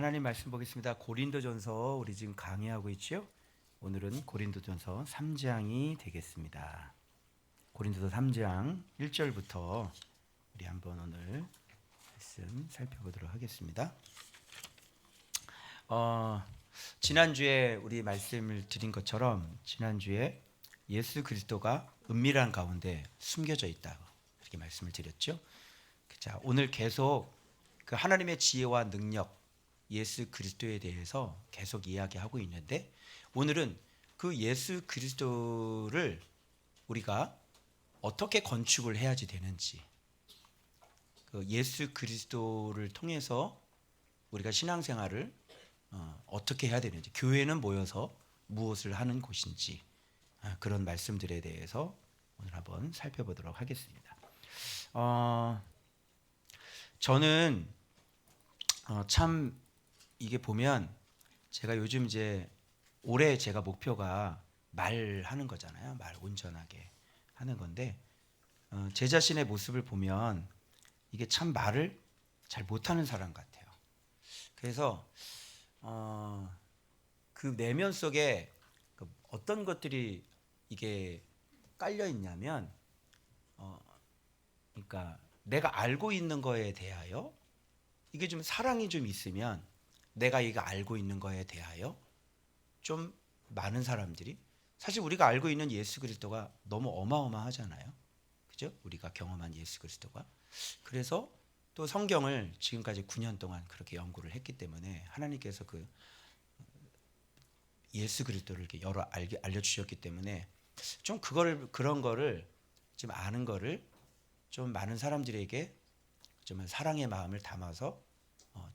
하나님 말씀 보겠습니다. 고린도전서 우리 지금 강의하고 있죠? 오늘은 고린도전서 3장이 되겠습니다. 고린도서 3장 1절부터 우리 한번 오늘 말씀 살펴보도록 하겠습니다. 지난주에 우리 말씀을 드린 것처럼 지난주에 예수 그리스도가 은밀한 가운데 숨겨져 있다고 이렇게 말씀을 드렸죠. 자, 오늘 계속 그 하나님의 지혜와 능력 예수 그리스도에 대해서 계속 이야기하고 있는데, 오늘은 그 예수 그리스도를 우리가 어떻게 건축을 해야지 되는지, 그 예수 그리스도를 통해서 우리가 신앙생활을 어떻게 해야 되는지, 교회는 모여서 무엇을 하는 곳인지, 그런 말씀들에 대해서 오늘 한번 살펴보도록 하겠습니다. 저는 참 이게 보면 제가 요즘 이제 올해 제가 목표가 말하는 거잖아요. 말 온전하게 하는 건데, 제 자신의 모습을 보면 이게 참 말을 잘 못하는 사람 같아요. 그래서 그 내면 속에 어떤 것들이 이게 깔려 있냐면, 그러니까 내가 알고 있는 거에 대하여 이게 좀 사랑이 좀 있으면, 내가 이거 알고 있는 거에 대하여 좀 많은 사람들이, 사실 우리가 알고 있는 예수 그리스도가 너무 어마어마하잖아요. 그죠? 우리가 경험한 예수 그리스도가. 그래서 또 성경을 지금까지 9년 동안 그렇게 연구를 했기 때문에 하나님께서 그 예수 그리스도를 이렇게 알려주셨기 때문에 좀 그런 거를 좀 아는 거를 좀 많은 사람들에게 좀 사랑의 마음을 담아서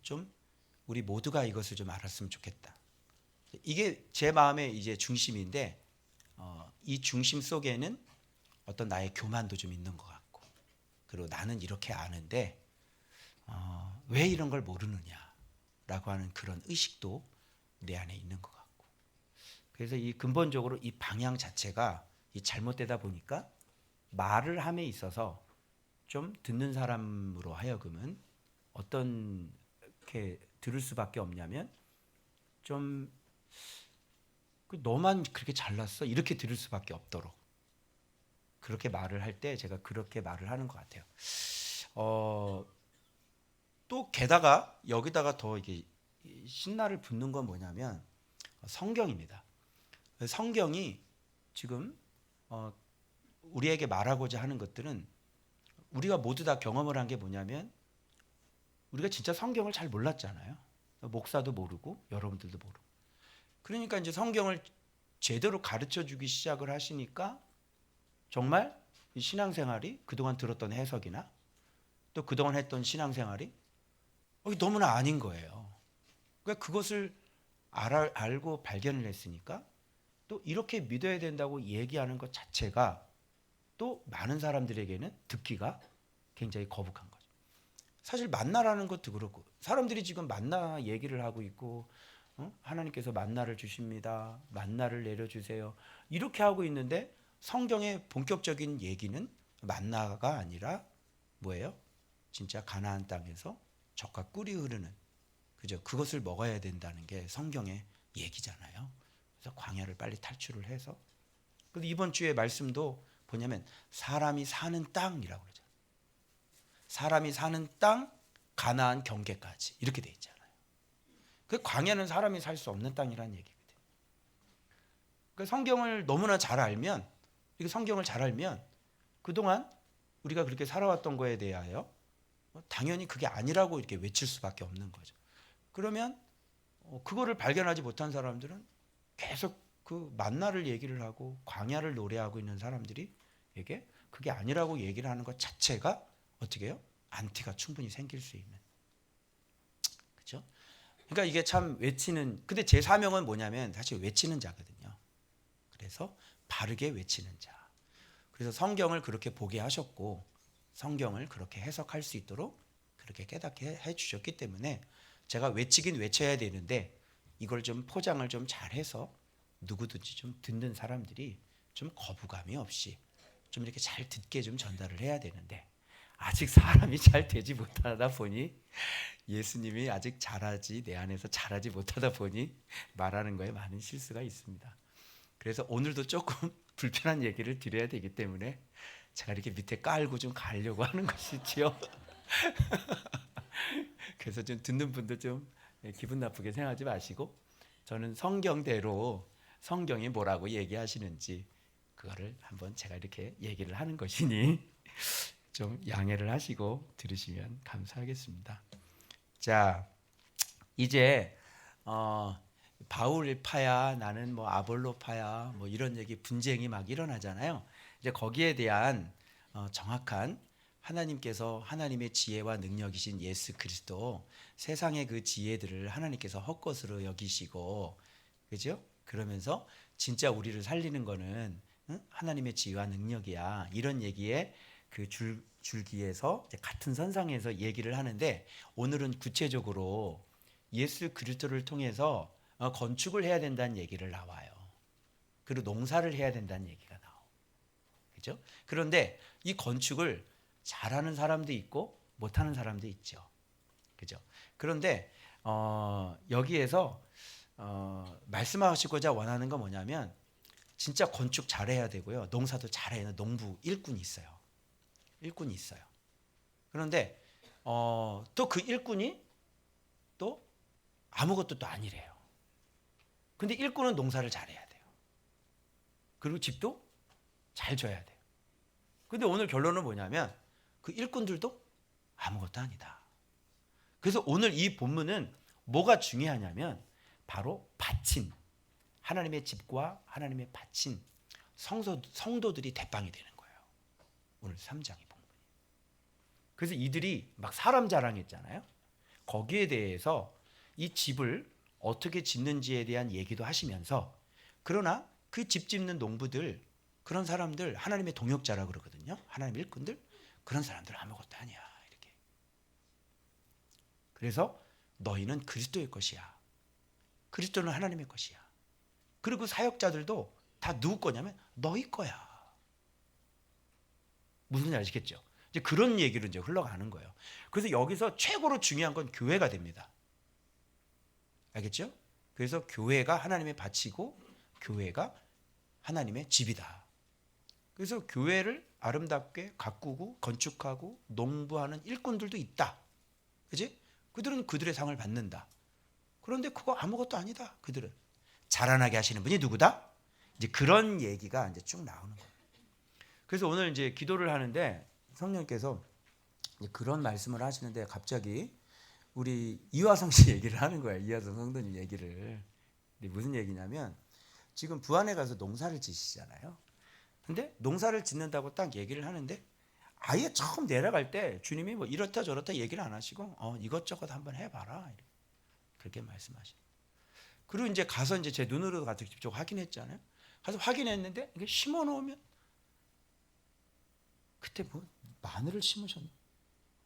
좀 우리 모두가 이것을 좀 알았으면 좋겠다. 이게 제 마음의 이제 중심인데, 이 중심 속에는 어떤 나의 교만도 좀 있는 것 같고, 그리고 나는 이렇게 아는데 왜 이런 걸 모르느냐라고 하는 그런 의식도 내 안에 있는 것 같고, 그래서 이 근본적으로 이 방향 자체가 이 잘못되다 보니까 말을 함에 있어서 좀 듣는 사람으로 하여금은 어떻게 들을 수밖에 없냐면, 좀 너만 그렇게 잘났어 이렇게 들을 수밖에 없도록 그렇게 말을 할 때 제가 그렇게 말을 하는 것 같아요. 또 게다가 여기다가 더 이게 신나를 붓는 건 뭐냐면 성경입니다. 성경이 지금 우리에게 말하고자 하는 것들은, 우리가 모두 다 경험을 한 게 뭐냐면, 우리가 진짜 성경을 잘 몰랐잖아요. 목사도 모르고 여러분들도 모르고. 그러니까 이제 성경을 제대로 가르쳐 주기 시작을 하시니까 정말 이 신앙생활이, 그동안 들었던 해석이나 또 그동안 했던 신앙생활이 너무나 아닌 거예요. 그러니까 그것을 알고 발견을 했으니까 또 이렇게 믿어야 된다고 얘기하는 것 자체가 또 많은 사람들에게는 듣기가 굉장히 거북한 거죠. 사실 만나라는 것도 그렇고, 사람들이 지금 만나 얘기를 하고 있고, 하나님께서 만나를 주십니다, 만나를 내려주세요 이렇게 하고 있는데, 성경의 본격적인 얘기는 만나가 아니라 뭐예요? 진짜 가나안 땅에서 젖과 꿀이 흐르는, 그죠? 그것을 먹어야 된다는 게 성경의 얘기잖아요. 그래서 광야를 빨리 탈출을 해서, 그런데 이번 주에 말씀도 뭐냐면 사람이 사는 땅이라고 그러죠. 사람이 사는 땅, 가나안 경계까지 이렇게 돼 있잖아요. 그 광야는 사람이 살 수 없는 땅이라는 얘기거든요. 그 성경을 너무나 잘 알면, 이게 성경을 잘 알면 그동안 우리가 그렇게 살아왔던 거에 대하여 당연히 그게 아니라고 이렇게 외칠 수밖에 없는 거죠. 그러면 그거를 발견하지 못한 사람들은 계속 그 만나를 얘기를 하고 광야를 노래하고 있는 사람들이 에게 그게 아니라고 얘기를 하는 것 자체가 어떻게 해요? 안티가 충분히 생길 수 있는, 그렇죠? 그러니까 이게 참 외치는, 근데 제 사명은 뭐냐면 사실 외치는 자거든요. 그래서 바르게 외치는 자. 그래서 성경을 그렇게 보게 하셨고, 성경을 그렇게 해석할 수 있도록 그렇게 깨닫게 해주셨기 때문에 제가 외치긴 외쳐야 되는데, 이걸 좀 포장을 좀 잘해서 누구든지 좀 듣는 사람들이 좀 거부감이 없이 좀 이렇게 잘 듣게 좀 전달을 해야 되는데, 아직 사람이 잘 되지 못하다 보니 예수님이 아직 자라지 내 안에서 자라지 못하다 보니 말하는 거에 많은 실수가 있습니다. 그래서 오늘도 조금 불편한 얘기를 드려야 되기 때문에 제가 이렇게 밑에 깔고 좀 가려고 하는 것이지요. 그래서 좀 듣는 분도 좀 기분 나쁘게 생각하지 마시고 저는 성경대로 성경이 뭐라고 얘기하시는지 그거를 한번 제가 이렇게 얘기를 하는 것이니 좀 양해를 하시고 들으시면 감사하겠습니다. 자, 이제 바울파야 나는 뭐 아볼로파야 뭐 이런 얘기 분쟁이 막 일어나잖아요. 이제 거기에 대한 정확한 하나님께서 하나님의 지혜와 능력이신 예수 그리스도 세상의 그 지혜들을 하나님께서 헛것으로 여기시고 그죠? 그러면서 진짜 우리를 살리는 거는 하나님의 지혜와 능력이야. 이런 얘기에 그 줄기에서 같은 선상에서 얘기를 하는데 오늘은 구체적으로 예수 그리스도를 통해서 건축을 해야 된다는 얘기를 나와요. 그리고 농사를 해야 된다는 얘기가 나와요. 그죠? 그런데 이 건축을 잘하는 사람도 있고 못하는 사람도 있죠. 그죠? 그런데 여기에서 말씀하시고자 원하는 건 뭐냐면 진짜 건축 잘해야 되고요. 농사도 잘해야 되는 농부 일꾼이 있어요. 일꾼이 있어요. 그런데 또 그 일꾼이 또 아무것도 또 아니래요. 근데 일꾼은 농사를 잘해야 돼요. 그리고 집도 잘 져야 돼요. 근데 오늘 결론은 뭐냐면 그 일꾼들도 아무것도 아니다. 그래서 오늘 이 본문은 뭐가 중요하냐면 바로 바친 하나님의 집과 하나님의 바친 성도들이 대빵이 되는 거예요. 오늘 3장의 본문이. 그래서 이들이 막 사람 자랑했잖아요. 거기에 대해서 이 집을 어떻게 짓는지에 대한 얘기도 하시면서 그러나 그 집 짓는 농부들 그런 사람들 하나님의 동역자라 그러거든요. 하나님의 일꾼들 그런 사람들 아무것도 아니야 이렇게. 그래서 너희는 그리스도의 것이야. 그리스도는 하나님의 것이야. 그리고 사역자들도 다 누구 거냐면 너희 거야. 무슨 말인지 아시겠죠? 이제 그런 얘기로 이제 흘러가는 거예요. 그래서 여기서 최고로 중요한 건 교회가 됩니다. 알겠죠? 그래서 교회가 하나님의 밭이고 교회가 하나님의 집이다. 그래서 교회를 아름답게 가꾸고 건축하고 농부하는 일꾼들도 있다. 그지? 그들은 그들의 상을 받는다. 그런데 그거 아무것도 아니다. 그들은 자라나게 하시는 분이 누구다? 이제 그런 얘기가 이제 쭉 나오는 거예요. 그래서 오늘 이제 기도를 하는데 성령께서 이제 그런 말씀을 하시는데 갑자기 우리 이화성 씨 얘기를 하는 거예요. 이화성 성도님 얘기를. 근데 무슨 얘기냐면 지금 부안에 가서 농사를 지시잖아요. 근데 농사를 짓는다고 딱 얘기를 하는데 아예 처음 내려갈 때 주님이 뭐 이렇다 저렇다 얘기를 안 하시고 이것저것 한번 해봐라 그렇게 말씀하시고 그리고 이제 가서 이제 제 눈으로 가서 직접 확인했잖아요. 가서 확인했는데 이게 심어 놓으면 그때 뭐 마늘을 심으셨나?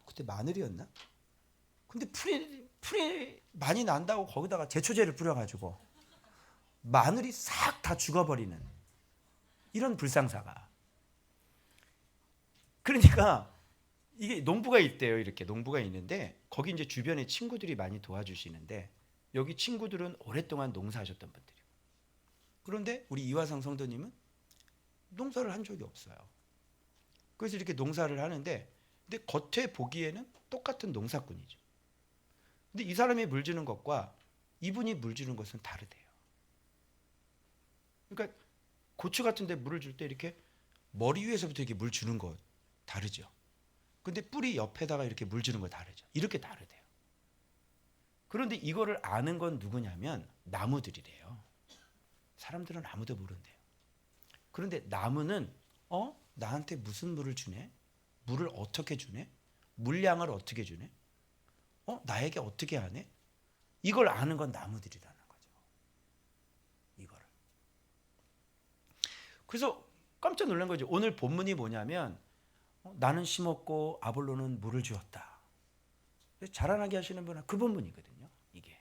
그때 마늘이었나? 근데 풀이 많이 난다고 거기다가 제초제를 뿌려가지고 마늘이 싹 다 죽어버리는 이런 불상사가. 그러니까 이게 농부가 있대요. 이렇게 농부가 있는데 거기 이제 주변에 친구들이 많이 도와주시는데 여기 친구들은 오랫동안 농사하셨던 분들이에요. 그런데 우리 이화성 성도님은 농사를 한 적이 없어요. 그래서 이렇게 농사를 하는데 근데 겉에 보기에는 똑같은 농사꾼이죠. 근데 이 사람이 물 주는 것과 이분이 물 주는 것은 다르대요. 그러니까 고추 같은 데 물을 줄 때 이렇게 머리 위에서부터 이렇게 물 주는 거 다르죠. 근데 뿌리 옆에다가 이렇게 물 주는 거 다르죠. 이렇게 다르대요. 그런데 이거를 아는 건 누구냐면 나무들이래요. 사람들은 아무도 모른대요. 그런데 나무는 나한테 무슨 물을 주네? 물을 어떻게 주네? 물량을 어떻게 주네? 나에게 어떻게 하네? 이걸 아는 건 나무들이라는 거죠. 이거를. 그래서 깜짝 놀란 거죠. 오늘 본문이 뭐냐면 나는 심었고 아볼로는 물을 주었다. 자라나게 하시는 분은 그 본문이거든요. 이게.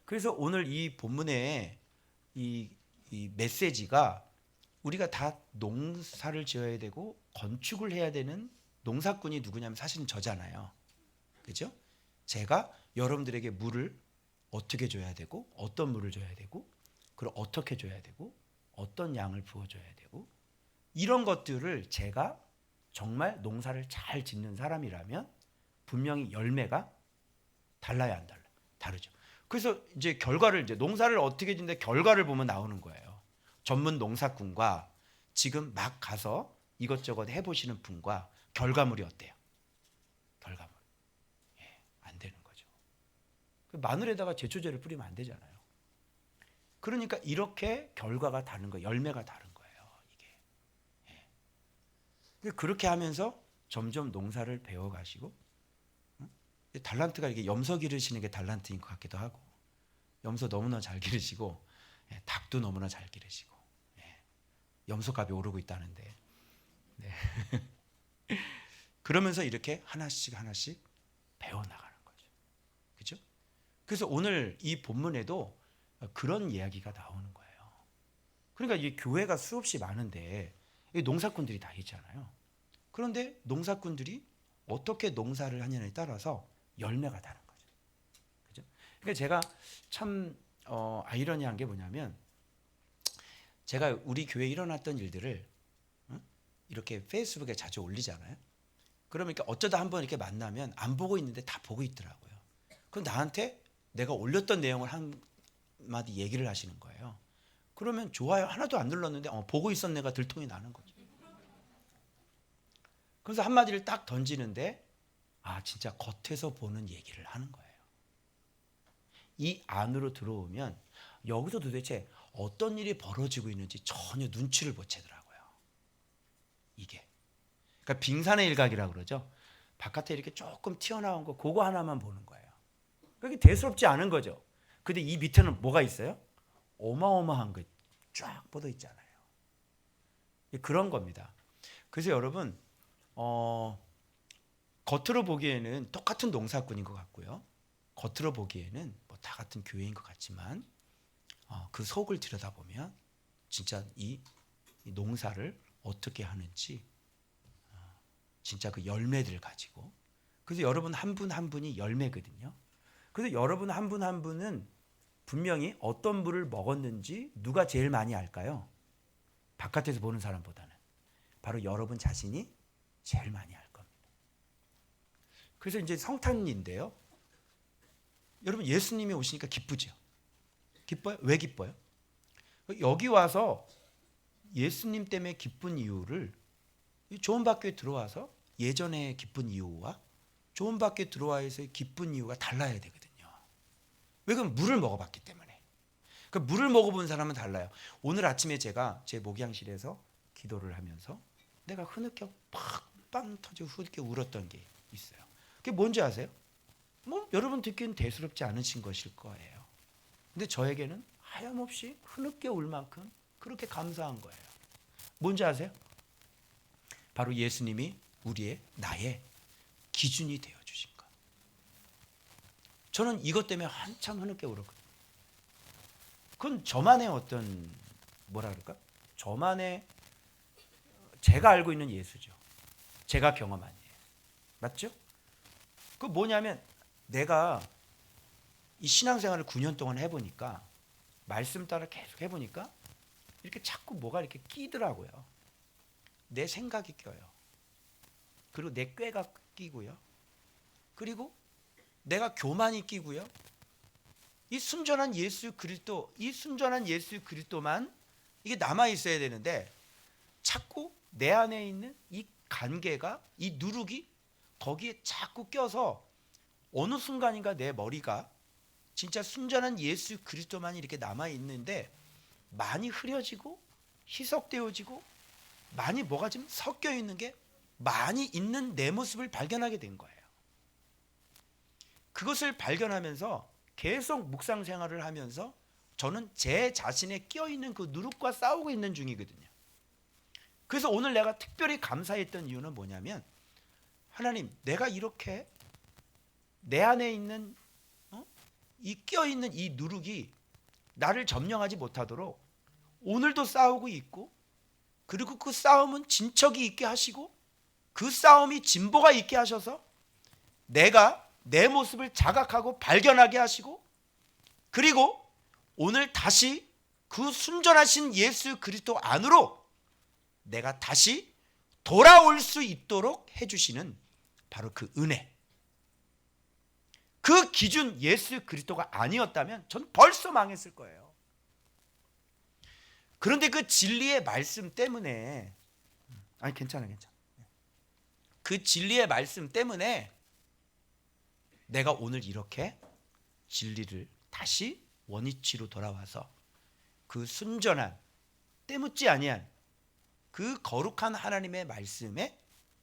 그래서 오늘 이 본문의 이 메시지가 우리가 다 농사를 지어야 되고 건축을 해야 되는 농사꾼이 누구냐면 사실은 저잖아요. 그죠? 제가 여러분들에게 물을 어떻게 줘야 되고 어떤 물을 줘야 되고 그걸 어떻게 줘야 되고 어떤 양을 부어줘야 되고 이런 것들을 제가 정말 농사를 잘 짓는 사람이라면 분명히 열매가 달라야 안 달라? 다르죠. 그래서 이제 결과를 이제 농사를 어떻게 짓는데 결과를 보면 나오는 거예요. 전문 농사꾼과 지금 막 가서 이것저것 해보시는 분과 결과물이 어때요? 결과물 안 되는 거죠. 마늘에다가 제초제를 뿌리면 안 되잖아요. 그러니까 이렇게 결과가 다른 거예요. 열매가 다른 거예요. 이게 그렇게 하면서 점점 농사를 배워가시고 달란트가 이게 염소 기르시는 게 달란트인 것 같기도 하고 염소 너무나 잘 기르시고 닭도 너무나 잘 기르시고 염소값이 오르고 있다는데 그러면서 이렇게 하나씩 하나씩 배워나가는 거죠. 그렇죠? 그래서 오늘 이 본문에도 그런 이야기가 나오는 거예요. 그러니까 이 교회가 수없이 많은데 농사꾼들이 다 있잖아요. 그런데 농사꾼들이 어떻게 농사를 하느냐에 따라서 열매가 다른 거죠. 그죠? 그러니까 제가 참 아이러니한 게 뭐냐면 제가 우리 교회에 일어났던 일들을 이렇게 페이스북에 자주 올리잖아요. 그러니까 어쩌다 한번 이렇게 만나면 안 보고 있는데 다 보고 있더라고요. 그럼 나한테 내가 올렸던 내용을 한마디 얘기를 하시는 거예요. 그러면 좋아요 하나도 안 눌렀는데 보고 있었네가 들통이 나는 거죠. 그래서 한마디를 딱 던지는데 진짜 겉에서 보는 얘기를 하는 거예요. 이 안으로 들어오면 여기서 도대체 어떤 일이 벌어지고 있는지 전혀 눈치를 못 채더라고요. 이게 그러니까 빙산의 일각이라고 그러죠. 바깥에 이렇게 조금 튀어나온 거 그거 하나만 보는 거예요. 그게 대수롭지 않은 거죠. 근데 이 밑에는 뭐가 있어요? 어마어마한 거 쫙 뻗어 있잖아요. 그런 겁니다. 그래서 여러분 겉으로 보기에는 똑같은 농사꾼인 것 같고요. 겉으로 보기에는 뭐 다 같은 교회인 것 같지만 그 속을 들여다보면 진짜 이 농사를 어떻게 하는지 진짜 그 열매들 가지고 그래서 여러분 한 분 한 분이 열매거든요. 그래서 여러분 한 분 한 분은 분명히 어떤 물을 먹었는지 누가 제일 많이 알까요? 바깥에서 보는 사람보다는 바로 여러분 자신이 제일 많이 알 겁니다. 그래서 이제 성탄인데요. 여러분 예수님이 오시니까 기쁘죠? 기뻐요? 왜 기뻐요? 여기 와서 예수님 때문에 기쁜 이유를 좋은 학교에 들어와서 예전에 기쁜 이유와 좋은 학교에 들어와서 기쁜 이유가 달라야 되거든요. 왜? 그럼 물을 먹어봤기 때문에. 그러니까 물을 먹어본 사람은 달라요. 오늘 아침에 제가 제 목양실에서 기도를 하면서 내가 흐느껴 빵 터지고 흐느껴 울었던 게 있어요. 그게 뭔지 아세요? 뭐 여러분 듣기엔 대수롭지 않으신 것일 거예요. 근데 저에게는 하염없이 흐느껴 울 만큼 그렇게 감사한 거예요. 뭔지 아세요? 바로 예수님이 나의 기준이 되어 주신 것. 저는 이것 때문에 한참 흐느껴 울었거든요. 그건 저만의 어떤 뭐라 그럴까? 저만의 제가 알고 있는 예수죠. 제가 경험한 예수. 맞죠? 그 뭐냐면 내가 이 신앙생활을 9년 동안 해보니까 말씀 따라 계속 해보니까 이렇게 자꾸 뭐가 이렇게 끼더라고요. 내 생각이 껴요. 그리고 내 꾀가 끼고요. 그리고 내가 교만이 끼고요. 이 순전한 예수 그리스도만 이게 남아 있어야 되는데 자꾸 내 안에 있는 이 관계가 이 누룩이 거기에 자꾸 껴서 어느 순간인가 내 머리가 진짜 순전한 예수 그리스도만 이렇게 남아 있는데 많이 흐려지고 희석되어지고 많이 뭐가 좀 섞여 있는 게 많이 있는 내 모습을 발견하게 된 거예요. 그것을 발견하면서 계속 묵상 생활을 하면서 저는 제 자신에 끼어 있는 그 누룩과 싸우고 있는 중이거든요. 그래서 오늘 내가 특별히 감사했던 이유는 뭐냐면 하나님, 내가 이렇게 내 안에 있는 이 끼어 있는 이 누룩이 나를 점령하지 못하도록 오늘도 싸우고 있고 그리고 그 싸움은 진척이 있게 하시고 그 싸움이 진보가 있게 하셔서 내가 내 모습을 자각하고 발견하게 하시고, 그리고 오늘 다시 그 순전하신 예수 그리스도 안으로 내가 다시 돌아올 수 있도록 해주시는 바로 그 은혜. 그 기준 예수 그리스도가 아니었다면 전 벌써 망했을 거예요. 그런데 그 진리의 말씀 때문에, 아니 괜찮아. 그 진리의 말씀 때문에 내가 오늘 이렇게 진리를 다시 원위치로 돌아와서 그 순전한, 때묻지 아니한 그 거룩한 하나님의 말씀에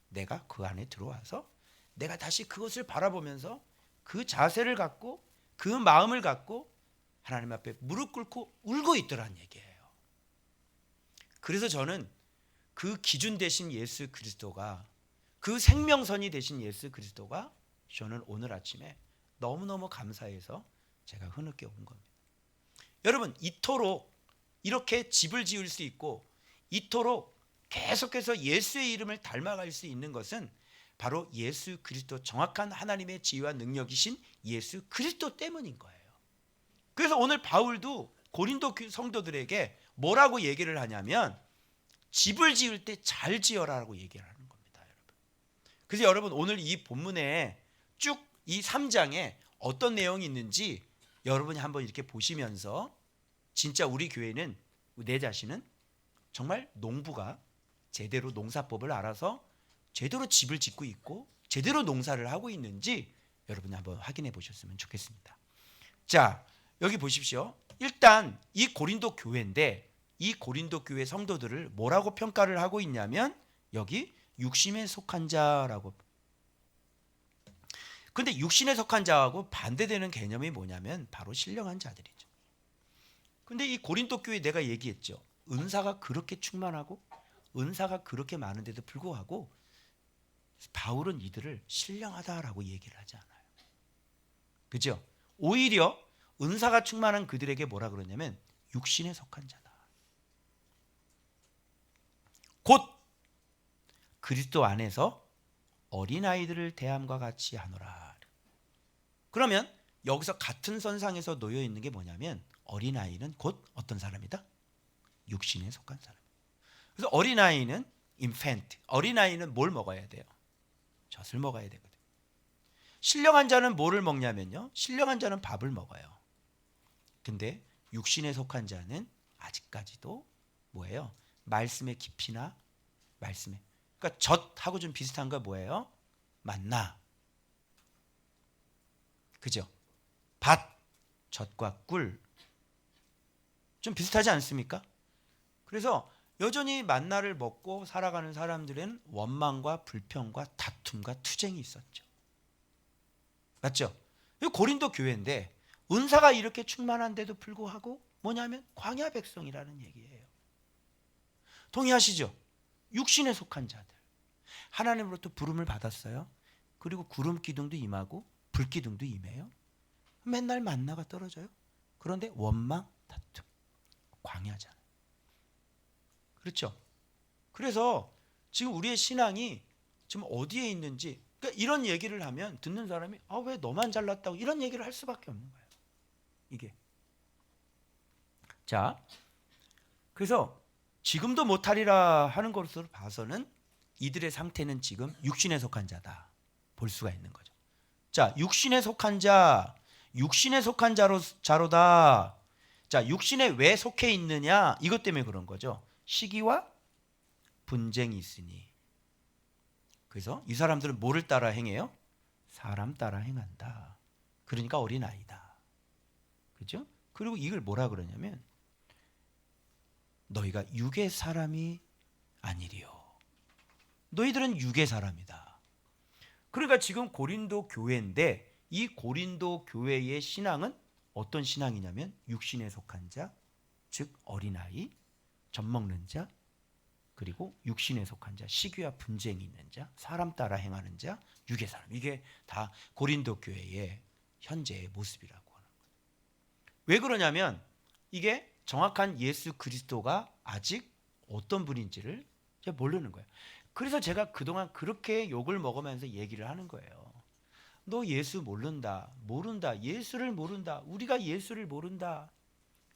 내가 그 안에 들어와서 내가 다시 그것을 바라보면서 그 자세를 갖고 그 마음을 갖고 하나님 앞에 무릎 꿇고 울고 있더란 얘기예요. 그래서 저는 그 기준 되신 예수 그리스도가, 그 생명선이 되신 예수 그리스도가 저는 오늘 아침에 너무너무 감사해서 제가 흐느껴 온 겁니다. 여러분, 이토록 이렇게 집을 지을 수 있고 이토록 계속해서 예수의 이름을 닮아갈 수 있는 것은 바로 예수 그리스도, 정확한 하나님의 지혜와 능력이신 예수 그리스도 때문인 거예요. 그래서 오늘 바울도 고린도 성도들에게 뭐라고 얘기를 하냐면 집을 지을 때 잘 지어라라고 얘기를 하는 겁니다, 여러분. 그래서 여러분, 오늘 이 본문에 쭉 이 3장에 어떤 내용이 있는지 여러분이 한번 이렇게 보시면서, 진짜 우리 교회는, 내 자신은 정말 농부가 제대로 농사법을 알아서 제대로 집을 짓고 있고 제대로 농사를 하고 있는지 여러분이 한번 확인해 보셨으면 좋겠습니다. 자, 여기 보십시오. 일단 이 고린도 교회인데 이 고린도 교회 성도들을 뭐라고 평가를 하고 있냐면 여기 육신에 속한 자라고. 근데 육신에 속한 자하고 반대되는 개념이 뭐냐면 바로 신령한 자들이죠. 근데 이 고린도 교회 내가 얘기했죠. 은사가 그렇게 충만하고 은사가 그렇게 많은데도 불구하고 바울은 이들을 신령하다라고 얘기를 하지 않아요. 그죠? 오히려 은사가 충만한 그들에게 뭐라 그러냐면 육신에 속한 자다. 곧 그리스도 안에서 어린아이들을 대함과 같이 하노라. 그러면 여기서 같은 선상에서 놓여 있는 게 뭐냐면 어린아이는 곧 어떤 사람이다? 육신에 속한 사람. 그래서 어린아이는 infant, 어린아이는 뭘 먹어야 돼요? 젖을 먹어야 되거든요. 신령한 자는 뭐를 먹냐면요, 신령한 자는 밥을 먹어요. 근데 육신에 속한 자는 아직까지도 뭐예요? 말씀의 깊이나 말씀에, 그러니까 젖하고 좀 비슷한 거 뭐예요? 만나. 그죠? 밭, 젖과 꿀 좀 비슷하지 않습니까? 그래서 여전히 만나를 먹고 살아가는 사람들은 원망과 불평과 다툼과 투쟁이 있었죠. 맞죠? 고린도 교회인데 은사가 이렇게 충만한데도 불구하고 뭐냐면 광야 백성이라는 얘기예요. 동의하시죠? 육신에 속한 자들, 하나님으로부터 부름을 받았어요. 그리고 구름 기둥도 임하고 불 기둥도 임해요. 맨날 만나가 떨어져요. 그런데 원망, 다툼, 광야잖아요. 그렇죠? 그래서 지금 우리의 신앙이 지금 어디에 있는지, 그러니까 이런 얘기를 하면 듣는 사람이 왜 너만 잘났다고 이런 얘기를 할 수밖에 없는 거예요. 이게. 자, 그래서 지금도 못하리라 하는 것으로 봐서는 이들의 상태는 지금 육신에 속한 자다 볼 수가 있는 거죠. 자, 육신에 속한 자, 육신에 속한 자로다. 자, 육신에 왜 속해 있느냐? 이것 때문에 그런 거죠. 시기와 분쟁이 있으니. 그래서 이 사람들은 뭐를 따라 행해요? 사람 따라 행한다. 그러니까 어린아이다. 그죠? 그리고 이걸 뭐라 그러냐면 너희가 육의 사람이 아니리요. 너희들은 육의 사람이다. 그러니까 지금 고린도 교회인데 이 고린도 교회의 신앙은 어떤 신앙이냐면 육신에 속한 자, 즉 어린아이, 젖먹는 자, 그리고 육신에 속한 자, 시기와 분쟁이 있는 자, 사람 따라 행하는 자, 육의 사람. 이게 다 고린도 교회의 현재의 모습이라고 하는 거예요. 왜 그러냐면 이게 정확한 예수 그리스도가 아직 어떤 분인지를 모르는 거예요. 그래서 제가 그동안 그렇게 욕을 먹으면서 얘기를 하는 거예요. 너 예수 모른다. 모른다. 예수를 모른다. 우리가 예수를 모른다.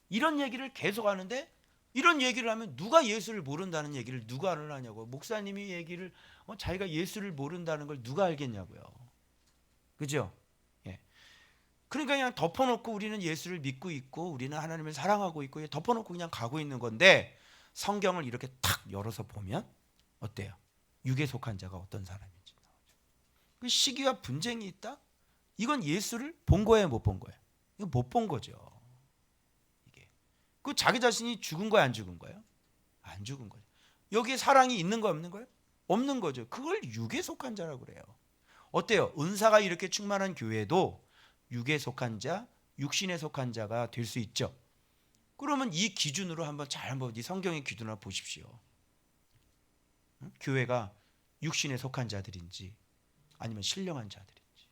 이런 얘기를 계속 하는데, 이런 얘기를 하면 누가 예수를 모른다는 얘기를 누가 하느냐고. 목사님이 얘기를 자기가 예수를 모른다는 걸 누가 알겠냐고요. 그죠? 예. 그러니까 그냥 덮어놓고 우리는 예수를 믿고 있고 우리는 하나님을 사랑하고 있고 덮어놓고 그냥 가고 있는 건데, 성경을 이렇게 탁 열어서 보면 어때요? 육에 속한 자가 어떤 사람인지 나오죠. 그 시기와 분쟁이 있다? 이건 예수를 본 거예요, 못 본 거예요? 이거 못 본 거죠. 이게 그 자기 자신이 죽은 거야, 안 죽은 거예요? 안 죽은 거죠. 여기에 사랑이 있는 거 없는 거예요? 없는 거죠. 그걸 육에 속한 자라고 그래요. 어때요? 은사가 이렇게 충만한 교회도 육에 속한 자, 육신에 속한 자가 될 수 있죠. 그러면 이 기준으로 한번 이 성경의 기준으로 보십시오. 교회가 육신에 속한 자들인지 아니면 신령한 자들인지.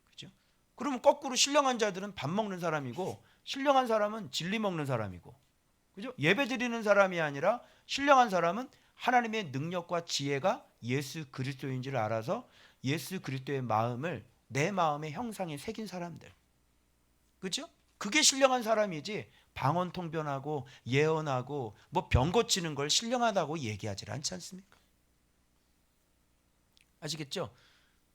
그죠? 그러면 거꾸로 신령한 자들은 밥 먹는 사람이고 신령한 사람은 진리 먹는 사람이고. 그죠? 예배 드리는 사람이 아니라 신령한 사람은 하나님의 능력과 지혜가 예수 그리스도인지를 알아서 예수 그리스도의 마음을 내 마음의 형상에 새긴 사람들. 그죠? 그게 신령한 사람이지, 방언 통변하고 예언하고 뭐 병 고치는 걸 신령하다고 얘기하지 않지 않습니까? 아시겠죠?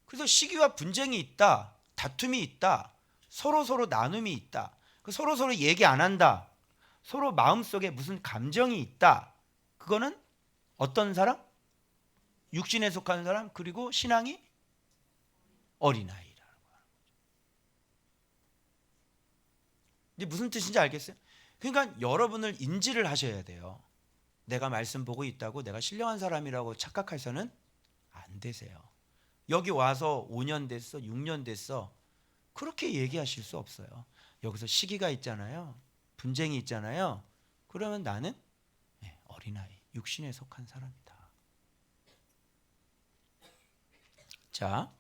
그래서 시기와 분쟁이 있다, 다툼이 있다, 서로 나눔이 있다, 서로 얘기 안 한다, 서로 마음속에 무슨 감정이 있다. 그거는 어떤 사람? 육신에 속한 사람, 그리고 신앙이 어린아이라는 거야. 이제 무슨 뜻인지 알겠어요? 그러니까 여러분을 인지를 하셔야 돼요. 내가 말씀 보고 있다고 내가 신령한 사람이라고 착각해서는 안 되세요. 여기 와서 5년 됐어, 6년 됐어, 그렇게 얘기하실 수 없어요. 여기서 시기가 있잖아요, 분쟁이 있잖아요. 그러면 나는 어린아이, 육신에 속한 사람이다. 자,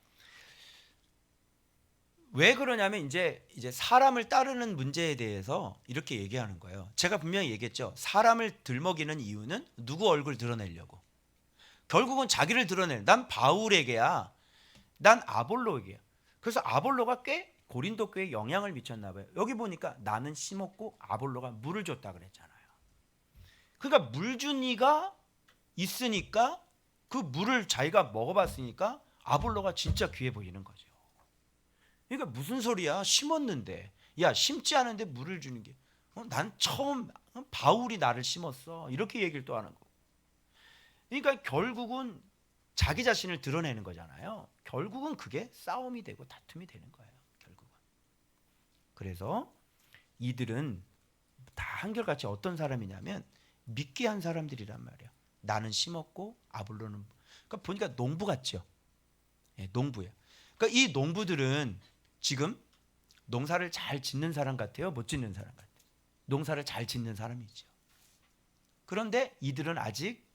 왜 그러냐면 이제 사람을 따르는 문제에 대해서 이렇게 얘기하는 거예요. 제가 분명히 얘기했죠. 사람을 들먹이는 이유는 누구 얼굴 드러내려고. 결국은 자기를 드러내. 난 바울에게야, 난 아볼로에게야. 그래서 아볼로가 꽤 고린도 교회에 영향을 미쳤나 봐요. 여기 보니까 나는 심었고 아볼로가 물을 줬다 그랬잖아요. 그러니까 물 준 이가 있으니까 그 물을 자기가 먹어봤으니까 아볼로가 진짜 귀해 보이는 거죠. 그러니까 무슨 소리야? 심었는데. 야, 심지 않은데 물을 주는 게. 난 처음 바울이 나를 심었어. 이렇게 얘기를 또 하는 거고. 그러니까 결국은 자기 자신을 드러내는 거잖아요. 결국은 그게 싸움이 되고 다툼이 되는 거예요. 결국은. 그래서 이들은 다 한결같이 어떤 사람이냐면 믿게 한 사람들이란 말이에요. 나는 심었고 아볼로는. 그러니까 보니까 농부 같죠. 예, 농부예요. 그러니까 이 농부들은 지금 농사를 잘 짓는 사람 같아요? 못 짓는 사람 같아요? 농사를 잘 짓는 사람이죠. 그런데 이들은 아직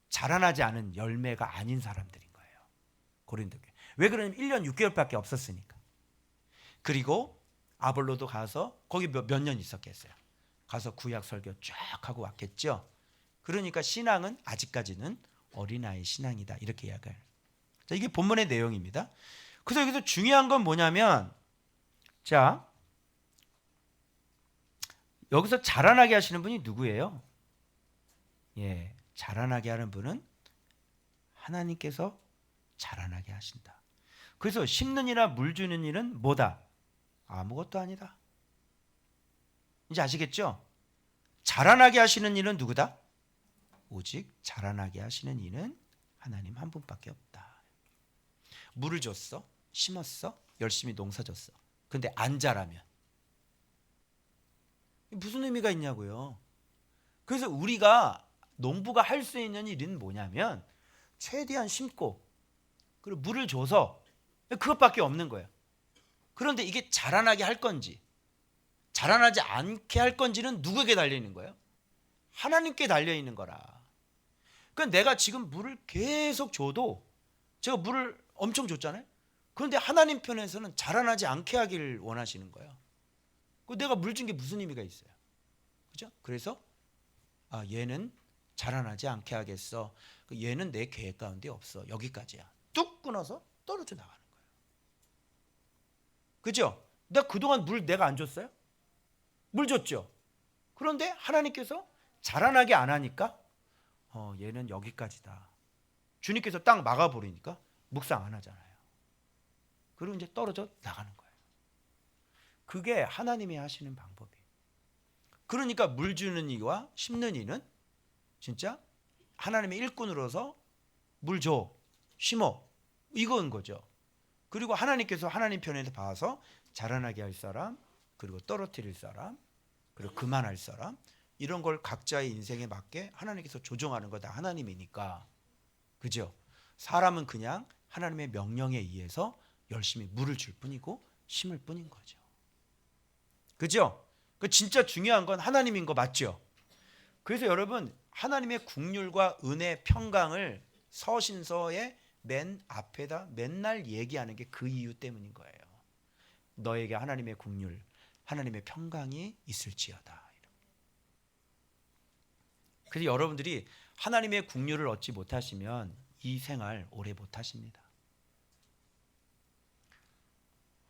자라나지 않은 열매가 아닌 사람들인 거예요. 고린도 교회. 왜 그러냐면 1년 6개월밖에 없었으니까. 그리고 아볼로도 가서 거기 몇 년 있었겠어요. 가서 구약 설교 쫙 하고 왔겠죠. 그러니까 신앙은 아직까지는 어린아이 신앙이다, 이렇게 이야기해요. 자, 이게 본문의 내용입니다. 그래서 여기서 중요한 건 뭐냐면, 자, 여기서 자라나게 하시는 분이 누구예요? 예, 자라나게 하는 분은 하나님께서 자라나게 하신다. 그래서 심는 이나 물 주는 일은 뭐다? 아무것도 아니다. 이제 아시겠죠? 자라나게 하시는 일은 누구다? 오직 자라나게 하시는 이는 하나님 한 분밖에 없다. 물을 줬어, 심었어, 열심히 농사 졌어. 근데 안 자라면 무슨 의미가 있냐고요. 그래서 우리가 농부가 할 수 있는 일은 뭐냐면 최대한 심고 그리고 물을 줘서 그것밖에 없는 거예요. 그런데 이게 자라나게 할 건지 자라나지 않게 할 건지는 누구에게 달려있는 거예요? 하나님께 달려있는 거라. 그러니까 내가 지금 물을 계속 줘도, 제가 물을 엄청 줬잖아요. 그런데 하나님 편에서는 자라나지 않게 하기를 원하시는 거예요. 내가 물 준 게 무슨 의미가 있어요? 그죠? 그래서 얘는 자라나지 않게 하겠어. 얘는 내 계획 가운데 없어. 여기까지야. 뚝 끊어서 떨어져 나가는 거예요. 그죠? 내가 그동안 물 내가 안 줬어요? 물 줬죠. 그런데 하나님께서 자라나게 안 하니까 얘는 여기까지다. 주님께서 딱 막아버리니까 묵상 안 하잖아요. 그리고 이제 떨어져 나가는 거예요. 그게 하나님이 하시는 방법이에요. 그러니까 물 주는 이와 심는 이는 진짜 하나님의 일꾼으로서 물 줘, 심어, 이건 거죠. 그리고 하나님께서 하나님 편에서 봐서 자라나게 할 사람, 그리고 떨어뜨릴 사람, 그리고 그만할 사람, 이런 걸 각자의 인생에 맞게 하나님께서 조정하는 거 다 하나님이니까. 그죠? 사람은 그냥 하나님의 명령에 의해서 열심히 물을 줄 뿐이고 심을 뿐인 거죠. 그죠? 그 진짜 중요한 건 하나님인 거 맞죠? 그래서 여러분, 하나님의 국률과 은혜, 평강을 서신서의 맨 앞에다 맨날 얘기하는 게 그 이유 때문인 거예요. 너에게 하나님의 국률, 하나님의 평강이 있을지어다. 그래서 여러분들이 하나님의 국률을 얻지 못하시면 이 생활 오래 못하십니다.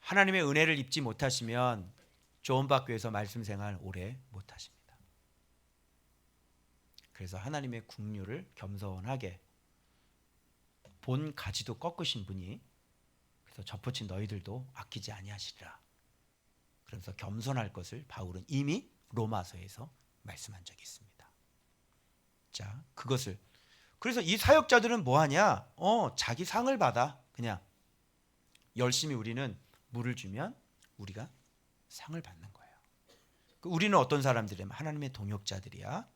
하나님의 은혜를 입지 못하시면 조언받교에서 말씀 생활 오래 못하십니다. 그래서 하나님의 국률을 겸손하게 본 가지도 꺾으신 분이 그래서 접붙인 너희들도 아끼지 아니하시리라. 그래서 겸손할 것을 바울은 이미 로마서에서 말씀한 적이 있습니다. 자, 그것을 그래서 이 사역자들은 뭐 하냐? 자기 상을 받아. 그냥 열심히 우리는 물을 주면 우리가 상을 받는 거예요. 우리는 어떤 사람들이냐면 하나님의 동역자들이야.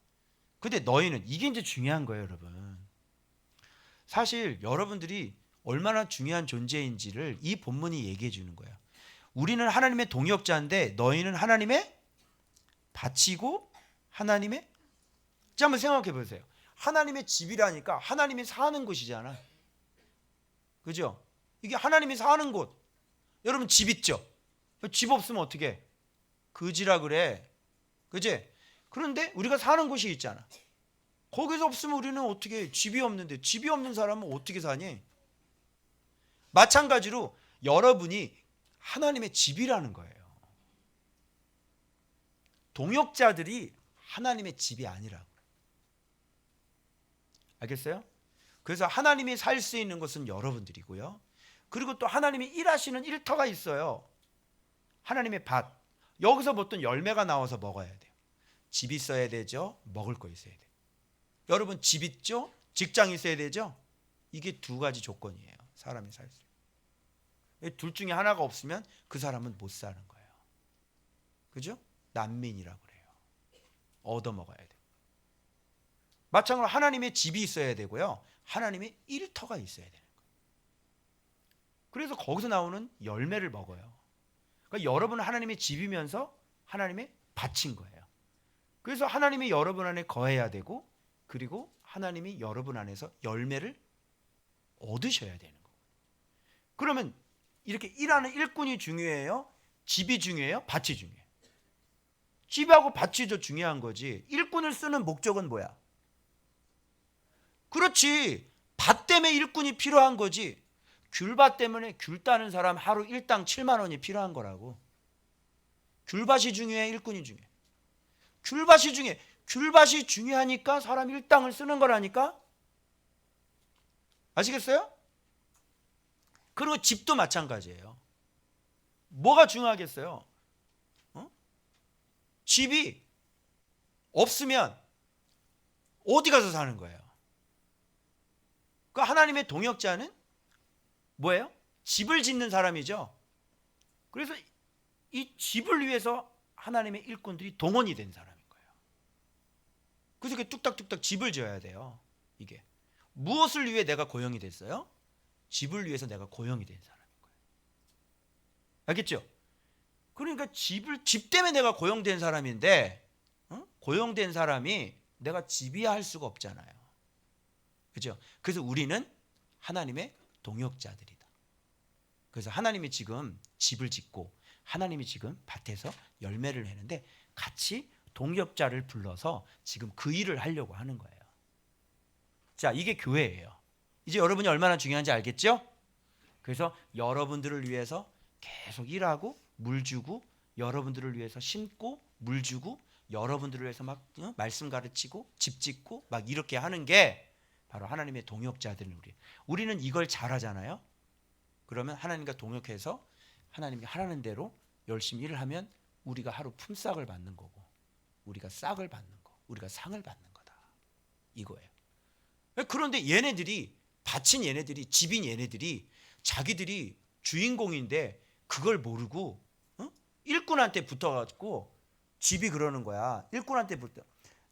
근데 너희는 이게 이제 중요한 거예요, 여러분. 사실 여러분들이 얼마나 중요한 존재인지를 이 본문이 얘기해 주는 거예요. 우리는 하나님의 동역자인데 너희는 하나님의 바치고 하나님의 자, 한번 생각해 보세요. 하나님의 집이라니까 하나님이 사는 곳이잖아. 그죠? 이게 하나님이 사는 곳. 여러분 집 있죠? 집 없으면 어떻게 해? 거지라 그래. 그지? 그런데 우리가 사는 곳이 있잖아. 거기서 없으면 우리는 어떻게 해? 집이 없는데 집이 없는 사람은 어떻게 사니? 마찬가지로 여러분이 하나님의 집이라는 거예요. 동역자들이 하나님의 집이 아니라고. 알겠어요? 그래서 하나님이 살 수 있는 것은 여러분들이고요. 그리고 또 하나님이 일하시는 일터가 있어요. 하나님의 밭. 여기서 보통 열매가 나와서 먹어야 돼요. 집 있어야 되죠. 먹을 거 있어야 돼요. 여러분 집 있죠? 직장 있어야 되죠? 이게 두 가지 조건이에요. 사람이 살 수. 둘 중에 하나가 없으면 그 사람은 못 사는 거예요. 그죠? 난민이라고 그래요. 얻어먹어야 돼요. 마찬가지로 하나님의 집이 있어야 되고요. 하나님의 일터가 있어야 되는 거예요. 그래서 거기서 나오는 열매를 먹어요. 그러니까 여러분은 하나님의 집이면서 하나님의 밭인 거예요. 그래서 하나님이 여러분 안에 거해야 되고 그리고 하나님이 여러분 안에서 열매를 얻으셔야 되는 거예요. 그러면 이렇게 일하는 일꾼이 중요해요? 집이 중요해요? 밭이 중요해요? 집하고 밭이 더 중요한 거지. 일꾼을 쓰는 목적은 뭐야? 그렇지. 밭 때문에 일꾼이 필요한 거지. 귤밭 때문에 귤 따는 사람 하루 일당 7만 원이 필요한 거라고. 귤밭이 중요해? 일꾼이 중요해? 귤밭이 중요해. 귤밭이 중요하니까 사람 일당을 쓰는 거라니까. 아시겠어요? 그리고 집도 마찬가지예요. 뭐가 중요하겠어요? 집이 없으면 어디 가서 사는 거예요? 그 하나님의 동역자는 뭐예요? 집을 짓는 사람이죠. 그래서 이 집을 위해서 하나님의 일꾼들이 동원이 된 사람인 거예요. 그래서 뚝딱뚝딱 집을 지어야 돼요. 이게 무엇을 위해 내가 고용이 됐어요? 집을 위해서 내가 고용이 된 사람인 거예요. 알겠죠? 그러니까 집 때문에 내가 고용된 사람인데 고용된 사람이 내가 집이야 할 수가 없잖아요. 그죠? 그래서 우리는 하나님의 동역자들이다. 그래서 하나님이 지금 집을 짓고 하나님이 지금 밭에서 열매를 내는데 같이 동역자를 불러서 지금 그 일을 하려고 하는 거예요. 자, 이게 교회예요. 이제 여러분이 얼마나 중요한지 알겠죠? 그래서 여러분들을 위해서 계속 일하고 물 주고, 여러분들을 위해서 심고 물 주고, 여러분들을 위해서 막 말씀 가르치고 집 짓고 막 이렇게 하는 게 바로 하나님의 동역자들은 우리는 이걸 잘하잖아요. 그러면 하나님과 동역해서 하나님이 하라는 대로 열심히 일을 하면 우리가 하루 품삯을 받는 거고, 우리가 싹을 받는 거, 우리가 상을 받는 거다, 이거예요. 그런데 얘네들이 바친 얘네들이, 집인 얘네들이 자기들이 주인공인데 그걸 모르고 일꾼한테 붙어가지고, 집이 그러는 거야. 일꾼한테 붙어.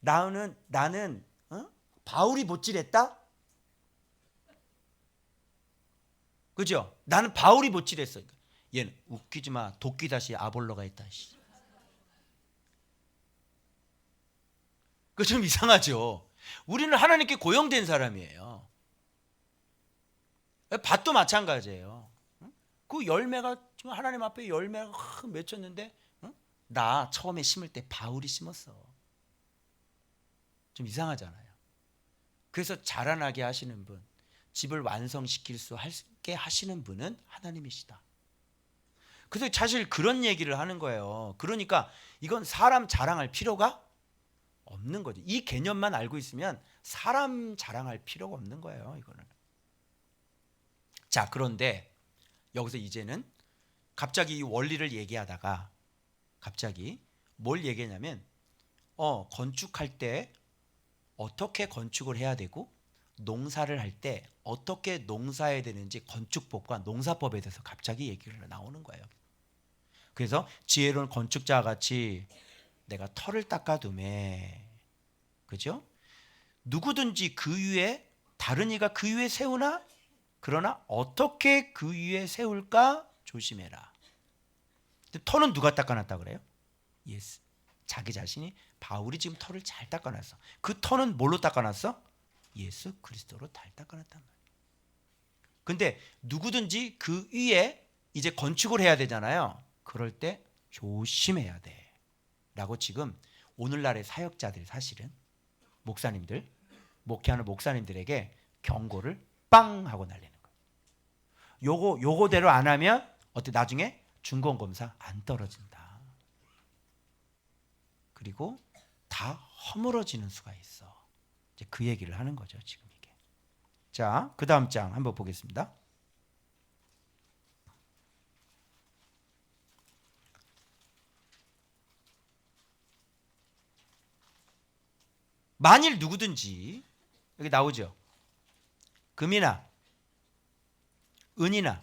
나는 바울이 못질했다? 그죠? 나는 바울이 못질했어. 얘는 웃기지 마. 도끼 다시 아볼로가 있다. 그거 좀 이상하죠. 우리는 하나님께 고용된 사람이에요. 밭도 마찬가지예요. 그 열매가 지금 하나님 앞에 열매가 맺혔는데, 나 처음에 심을 때 바울이 심었어. 좀 이상하잖아요. 그래서 자라나게 하시는 분, 집을 완성시킬 수 있게 하시는 분은 하나님이시다. 그래서 사실 그런 얘기를 하는 거예요. 그러니까 이건 사람 자랑할 필요가 없는 거죠. 이 개념만 알고 있으면 사람 자랑할 필요가 없는 거예요, 이거는. 자, 그런데 여기서 이제는 갑자기 이 원리를 얘기하다가 갑자기 뭘 얘기하냐면, 건축할 때 어떻게 건축을 해야 되고, 농사를 할 때 어떻게 농사해야 되는지 건축법과 농사법에 대해서 갑자기 얘기를 나오는 거예요. 그래서 지혜로운 건축자와 같이 내가 터를 닦아두매, 그죠? 누구든지 그 위에 다른 이가 그 위에 세우나, 그러나 어떻게 그 위에 세울까 조심해라. 터는 누가 닦아놨다 그래요? 예수. 자기 자신이, 바울이 지금 터를 잘 닦아놨어. 그 터는 뭘로 닦아놨어? 예수 그리스도로 잘 닦아놨단 말이에요. 근데 누구든지 그 위에 이제 건축을 해야 되잖아요. 그럴 때 조심해야 돼 라고 지금 오늘날의 사역자들이, 사실은 목사님들, 목회하는 목사님들에게 경고를 빵 하고 날리는 거예요. 요거대로 안 하면 나중에 중간검사 안 떨어진다. 그리고 다 허물어지는 수가 있어. 이제 그 얘기를 하는 거죠, 지금 이게. 자, 그 다음 장 한번 보겠습니다. 만일 누구든지, 여기 나오죠. 금이나 은이나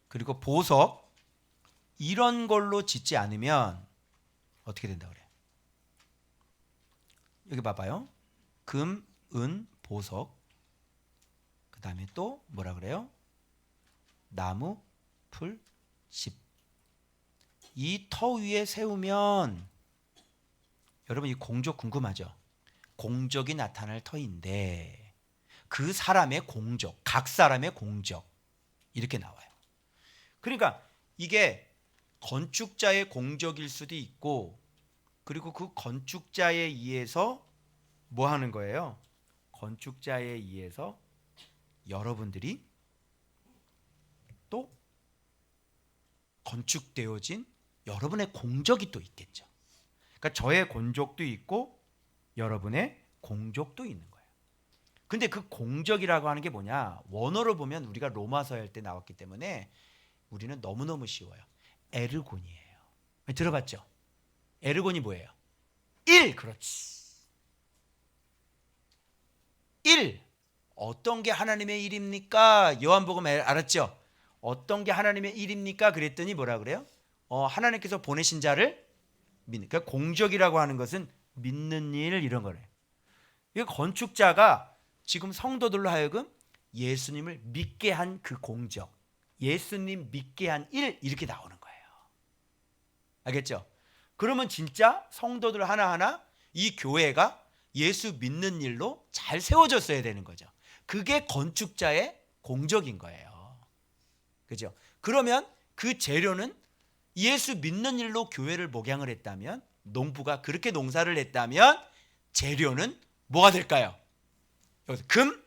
그리고 보석 이런 걸로 짓지 않으면 어떻게 된다 그래요? 여기 봐봐요. 금, 은, 보석, 그 다음에 또 뭐라 그래요? 나무, 풀, 집. 이 터 위에 세우면, 여러분 이 공적 궁금하죠? 공적이 나타날 터인데 그 사람의 공적, 각 사람의 공적 이렇게 나와요. 그러니까 이게 건축자의 공적일 수도 있고, 그리고 그 건축자에 의해서 뭐 하는 거예요? 건축자에 의해서 여러분들이 또 건축되어진 여러분의 공적이 또 있겠죠. 그러니까 저의 공적도 있고 여러분의 공적도 있는 거예요. 근데 그 공적이라고 하는 게 뭐냐? 원어로 보면 우리가 로마서 할 때 나왔기 때문에 우리는 너무너무 쉬워요. 에르곤이에요. 들어봤죠? 에르곤이 뭐예요? 1. 그렇지. 1. 어떤 게 하나님의 일입니까? 요한복음 알았죠? 어떤 게 하나님의 일입니까? 그랬더니 뭐라 그래요? 하나님께서 보내신 자를 믿는. 그러니까 공적이라고 하는 것은 믿는 일, 이런 거래요. 이 건축자가 지금 성도들로 하여금 예수님을 믿게 한 그 공적, 예수님 믿게 한 일, 이렇게 나오는 거예요. 알겠죠? 그러면 진짜 성도들 하나하나 이 교회가 예수 믿는 일로 잘 세워졌어야 되는 거죠. 그게 건축자의 공적인 거예요. 그죠? 그러면 그 재료는 예수 믿는 일로 교회를 목양을 했다면, 농부가 그렇게 농사를 했다면 재료는 뭐가 될까요? 여기서 금,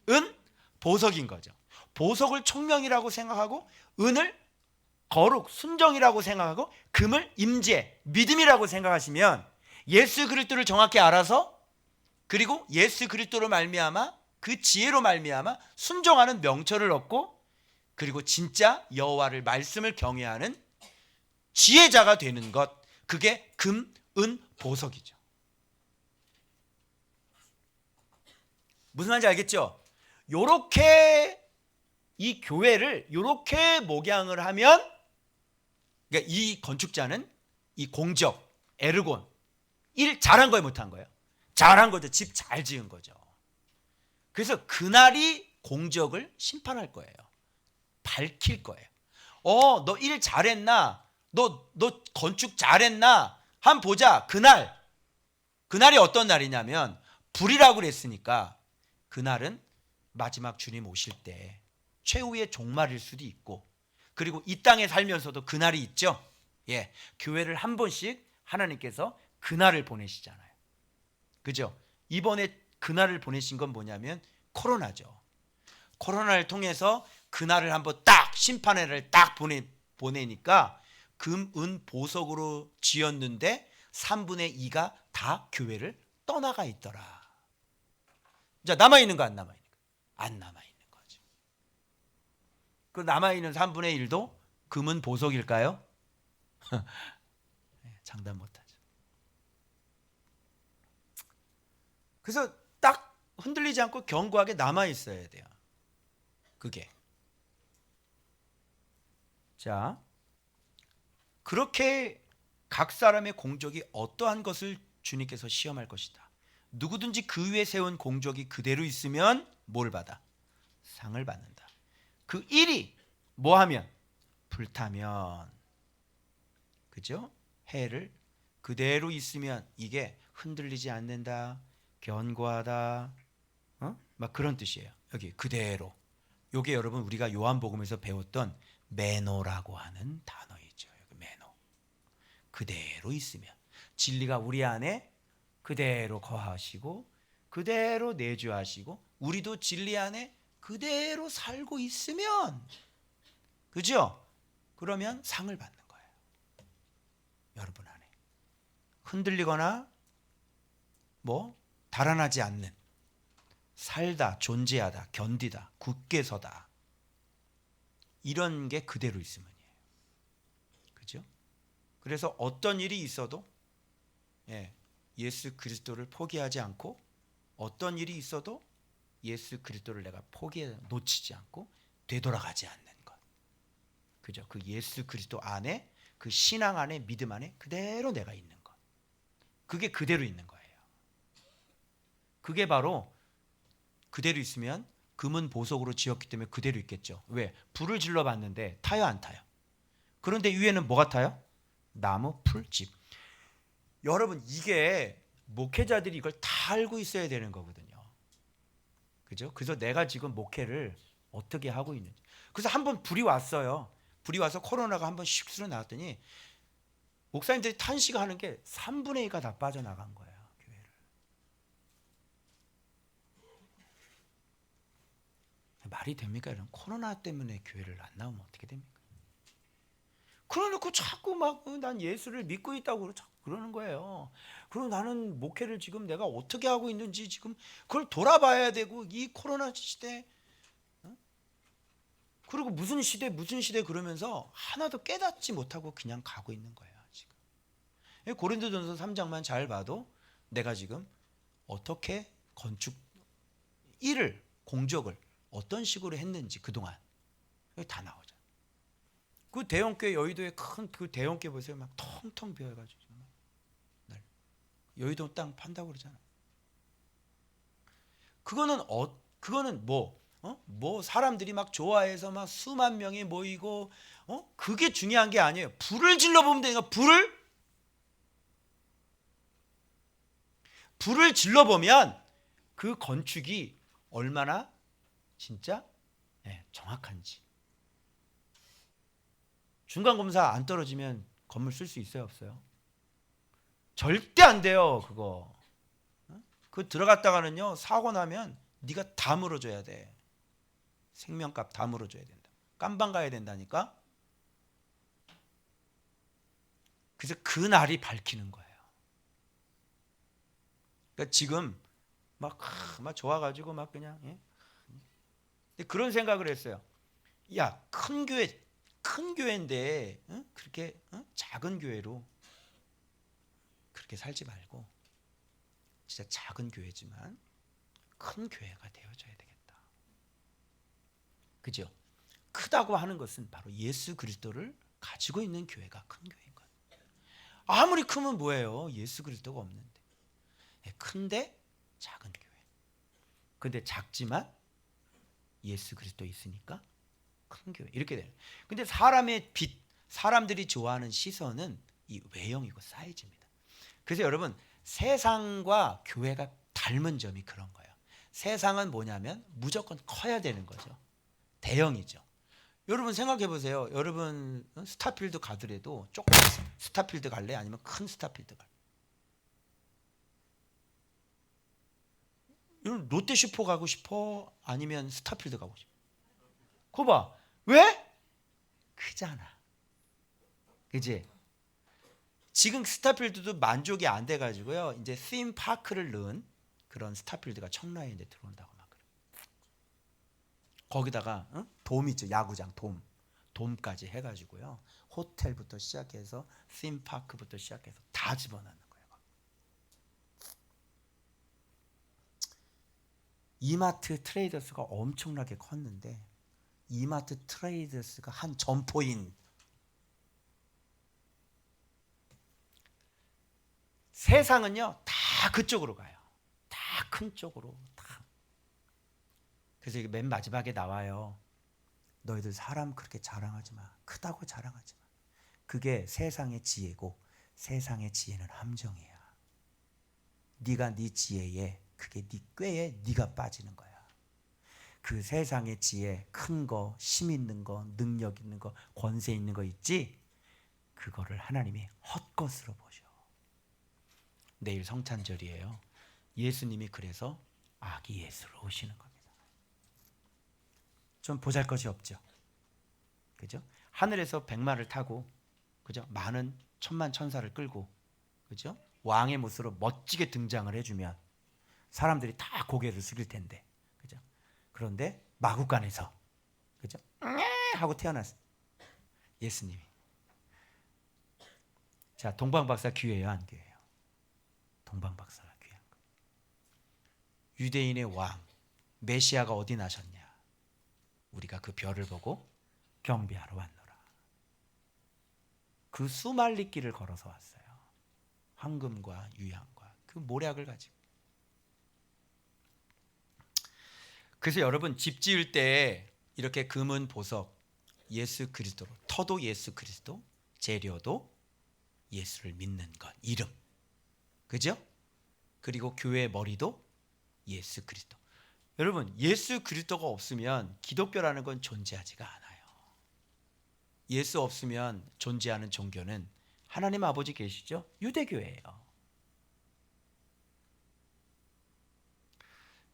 은, 보석인 거죠. 보석을 총명이라고 생각하고 은을 거룩, 순정이라고 생각하고 금을 임재, 믿음이라고 생각하시면 예수 그리스도를 정확히 알아서 그리고 예수 그리스도로 말미암아 그 지혜로 말미암아 순종하는 명철을 얻고 그리고 진짜 여호와를 말씀을 경외하는 지혜자가 되는 것, 그게 금, 은, 보석이죠. 무슨 말인지 알겠죠? 요렇게 이 교회를 요렇게 목양을 하면, 그러니까 이 건축자는 이 공적, 에르곤, 일 잘한 거예요, 못한 거예요? 잘한 거죠. 집 잘 지은 거죠. 그래서 그날이 공적을 심판할 거예요. 밝힐 거예요. 너 일 잘했나? 너 건축 잘했나? 한번 보자. 그날이 어떤 날이냐면 불이라고 그랬으니까 그날은 마지막 주님 오실 때 최후의 종말일 수도 있고, 그리고 이 땅에 살면서도 그날이 있죠. 예, 교회를 한 번씩 하나님께서 그날을 보내시잖아요. 그죠? 이번에 그날을 보내신 건 뭐냐면 코로나죠. 코로나를 통해서 그날을 한번 딱 심판회를 딱 보내니까 금, 은, 보석으로 지었는데 3분의 2가 다 교회를 떠나가 있더라. 자, 남아있는 거 안 남아있는 거? 안 남아있는 거죠. 그 남아있는 3분의 1도 금은 보석일까요? 장담 못하죠. 그래서 딱 흔들리지 않고 견고하게 남아있어야 돼요. 그게. 자, 그렇게 각 사람의 공적이 어떠한 것을 주님께서 시험할 것이다. 누구든지 그 위에 세운 공적이 그대로 있으면 뭘 받아? 상을 받는다. 그 일이 뭐하면? 불타면, 그죠? 해를 그대로 있으면 이게 흔들리지 않는다, 견고하다, 막 그런 뜻이에요. 여기 그대로. 요게 여러분 우리가 요한복음에서 배웠던 매노라고 하는 단어이죠. 여기 매노. 그대로 있으면 진리가 우리 안에 그대로 거하시고 그대로 내주하시고 우리도 진리 안에 그대로 살고 있으면, 그죠? 그러면 상을 받는 거예요. 여러분 안에 흔들리거나 달아나지 않는, 살다, 존재하다, 견디다, 굳게 서다, 이런 게 그대로 있으면이에요. 그죠? 그래서 어떤 일이 있어도 예수 그리스도를 포기하지 않고, 어떤 일이 있어도 예수 그리스도를 내가 놓치지 않고 되돌아가지 않는 것. 그죠? 그 예수 그리스도 안에, 그 신앙 안에, 믿음 안에 그대로 내가 있는 것. 그게 그대로 있는 거예요. 그게 바로 그대로 있으면 금은 보석으로 지었기 때문에 그대로 있겠죠. 왜? 불을 질러봤는데 타요, 안 타요? 그런데 위에는 뭐가 타요? 나무, 풀집. 여러분, 이게 목회자들이 이걸 다 알고 있어야 되는 거거든요. 그죠? 그래서 내가 지금 목회를 어떻게 하고 있는지. 그래서 한번 불이 왔어요. 불이 와서 코로나가 한번 슉 나왔더니 목사님들이 탄식하는 게 3분의 2가 다 빠져나간 거예요, 교회를. 말이 됩니까? 이런 코로나 때문에 교회를 안 나오면 어떻게 됩니까? 그러놓고 자꾸 난 예수를 믿고 있다고 자꾸 그러는 거예요. 그리고 나는 목회를 지금 내가 어떻게 하고 있는지 지금 그걸 돌아봐야 되고, 이 코로나 시대, 그리고 무슨 시대 그러면서 하나도 깨닫지 못하고 그냥 가고 있는 거예요, 지금. 고린도전서 3장만 잘 봐도 내가 지금 어떻게 건축 일을, 공적을 어떤 식으로 했는지 그동안 다 나오죠. 그 대형교회, 여의도에 큰 그 대형교회 보세요. 막 텅텅 비어가지고 여의도 땅 판다고 그러잖아요. 그거는 사람들이 막 좋아해서 막 수만 명이 모이고, 그게 중요한 게 아니에요. 불을 질러보면 되니까 불을 질러보면 그 건축이 얼마나 진짜 정확한지. 중간검사 안 떨어지면 건물 쓸 수 있어요, 없어요? 절대 안 돼요, 그거. 그 들어갔다가는요, 사고 나면 네가 다 물어줘야 돼. 생명값 다 물어줘야 된다. 깜방 가야 된다니까. 그래서 그 날이 밝히는 거예요. 그러니까 지금 막 좋아가지고 막 그냥 근데 그런 생각을 했어요. 야, 큰 교회인데 그렇게 작은 교회로 그렇게 살지 말고 진짜 작은 교회지만 큰 교회가 되어줘야 되겠다. 그죠? 크다고 하는 것은 바로 예수 그리스도를 가지고 있는 교회가 큰 교회인 거예요. 아무리 크면 뭐예요? 예수 그리스도가 없는데. 큰데 작은 교회. 근데 작지만 예수 그리스도 있으니까 큰 교회. 이렇게 돼요. 근데 사람의 빛, 사람들이 좋아하는 시선은 이 외형이고 사이즈입니다. 그래서 여러분, 세상과 교회가 닮은 점이 그런 거예요. 세상은 뭐냐면 무조건 커야 되는 거죠. 대형이죠. 여러분 생각해 보세요. 여러분 스타필드 가더라도 조금 스타필드 갈래? 아니면 큰 스타필드 갈래? 여러분 롯데 슈퍼 가고 싶어? 아니면 스타필드 가고 싶어? 그거 봐. 왜? 크잖아. 그지? 지금 스타필드도 만족이 안 돼가지고요. 이제 스임 파크를 넣은 그런 스타필드가 청라에 이제 들어온다고 막 그래. 거기다가 돔 있죠, 야구장 돔까지 해가지고요. 호텔부터 시작해서 스임 파크부터 시작해서 다 집어넣는 거예요. 이마트 트레이더스가 엄청나게 컸는데 이마트 트레이더스가 한 점포인 세상은요 다 그쪽으로 가요. 다 큰 쪽으로 다. 그래서 이게 맨 마지막에 나와요. 너희들 사람 그렇게 자랑하지 마. 크다고 자랑하지 마. 그게 세상의 지혜고 세상의 지혜는 함정이야. 네가 네 지혜에 그게 네 꾀에 네가 빠지는 거야. 그 세상의 지혜 큰 거, 힘 있는 거, 능력 있는 거, 권세 있는 거 있지? 그거를 하나님이 헛것으로 보셔. 내일 성찬절이에요. 예수님이 그래서 아기 예수로 오시는 겁니다. 좀 보잘것이 없죠. 그죠? 하늘에서 백마를 타고 그죠? 많은 천만 천사를 끌고 그죠? 왕의 모습으로 멋지게 등장을 해주면 사람들이 다 고개를 숙일 텐데 그죠? 그런데 마구간에서 그죠? 하고 태어났어요. 예수님이. 자, 동방박사 귀해요, 안 귀해요? 동방박사가 귀한 거. 유대인의 왕 메시아가 어디 나셨냐? 우리가 그 별을 보고 경배하러 왔노라. 그 수말리 길을 걸어서 왔어요. 황금과 유향과 그 모략을 가지고. 그래서 여러분 집 지을 때 이렇게 금은 보석, 예수 그리스도로, 터도 예수 그리스도, 재료도 예수를 믿는 것, 이름. 그죠? 그리고 교회의 머리도 예수 그리스도. 여러분 예수 그리스도가 없으면 기독교라는 건 존재하지가 않아요. 예수 없으면 존재하는 종교는 하나님 아버지 계시죠? 유대교예요.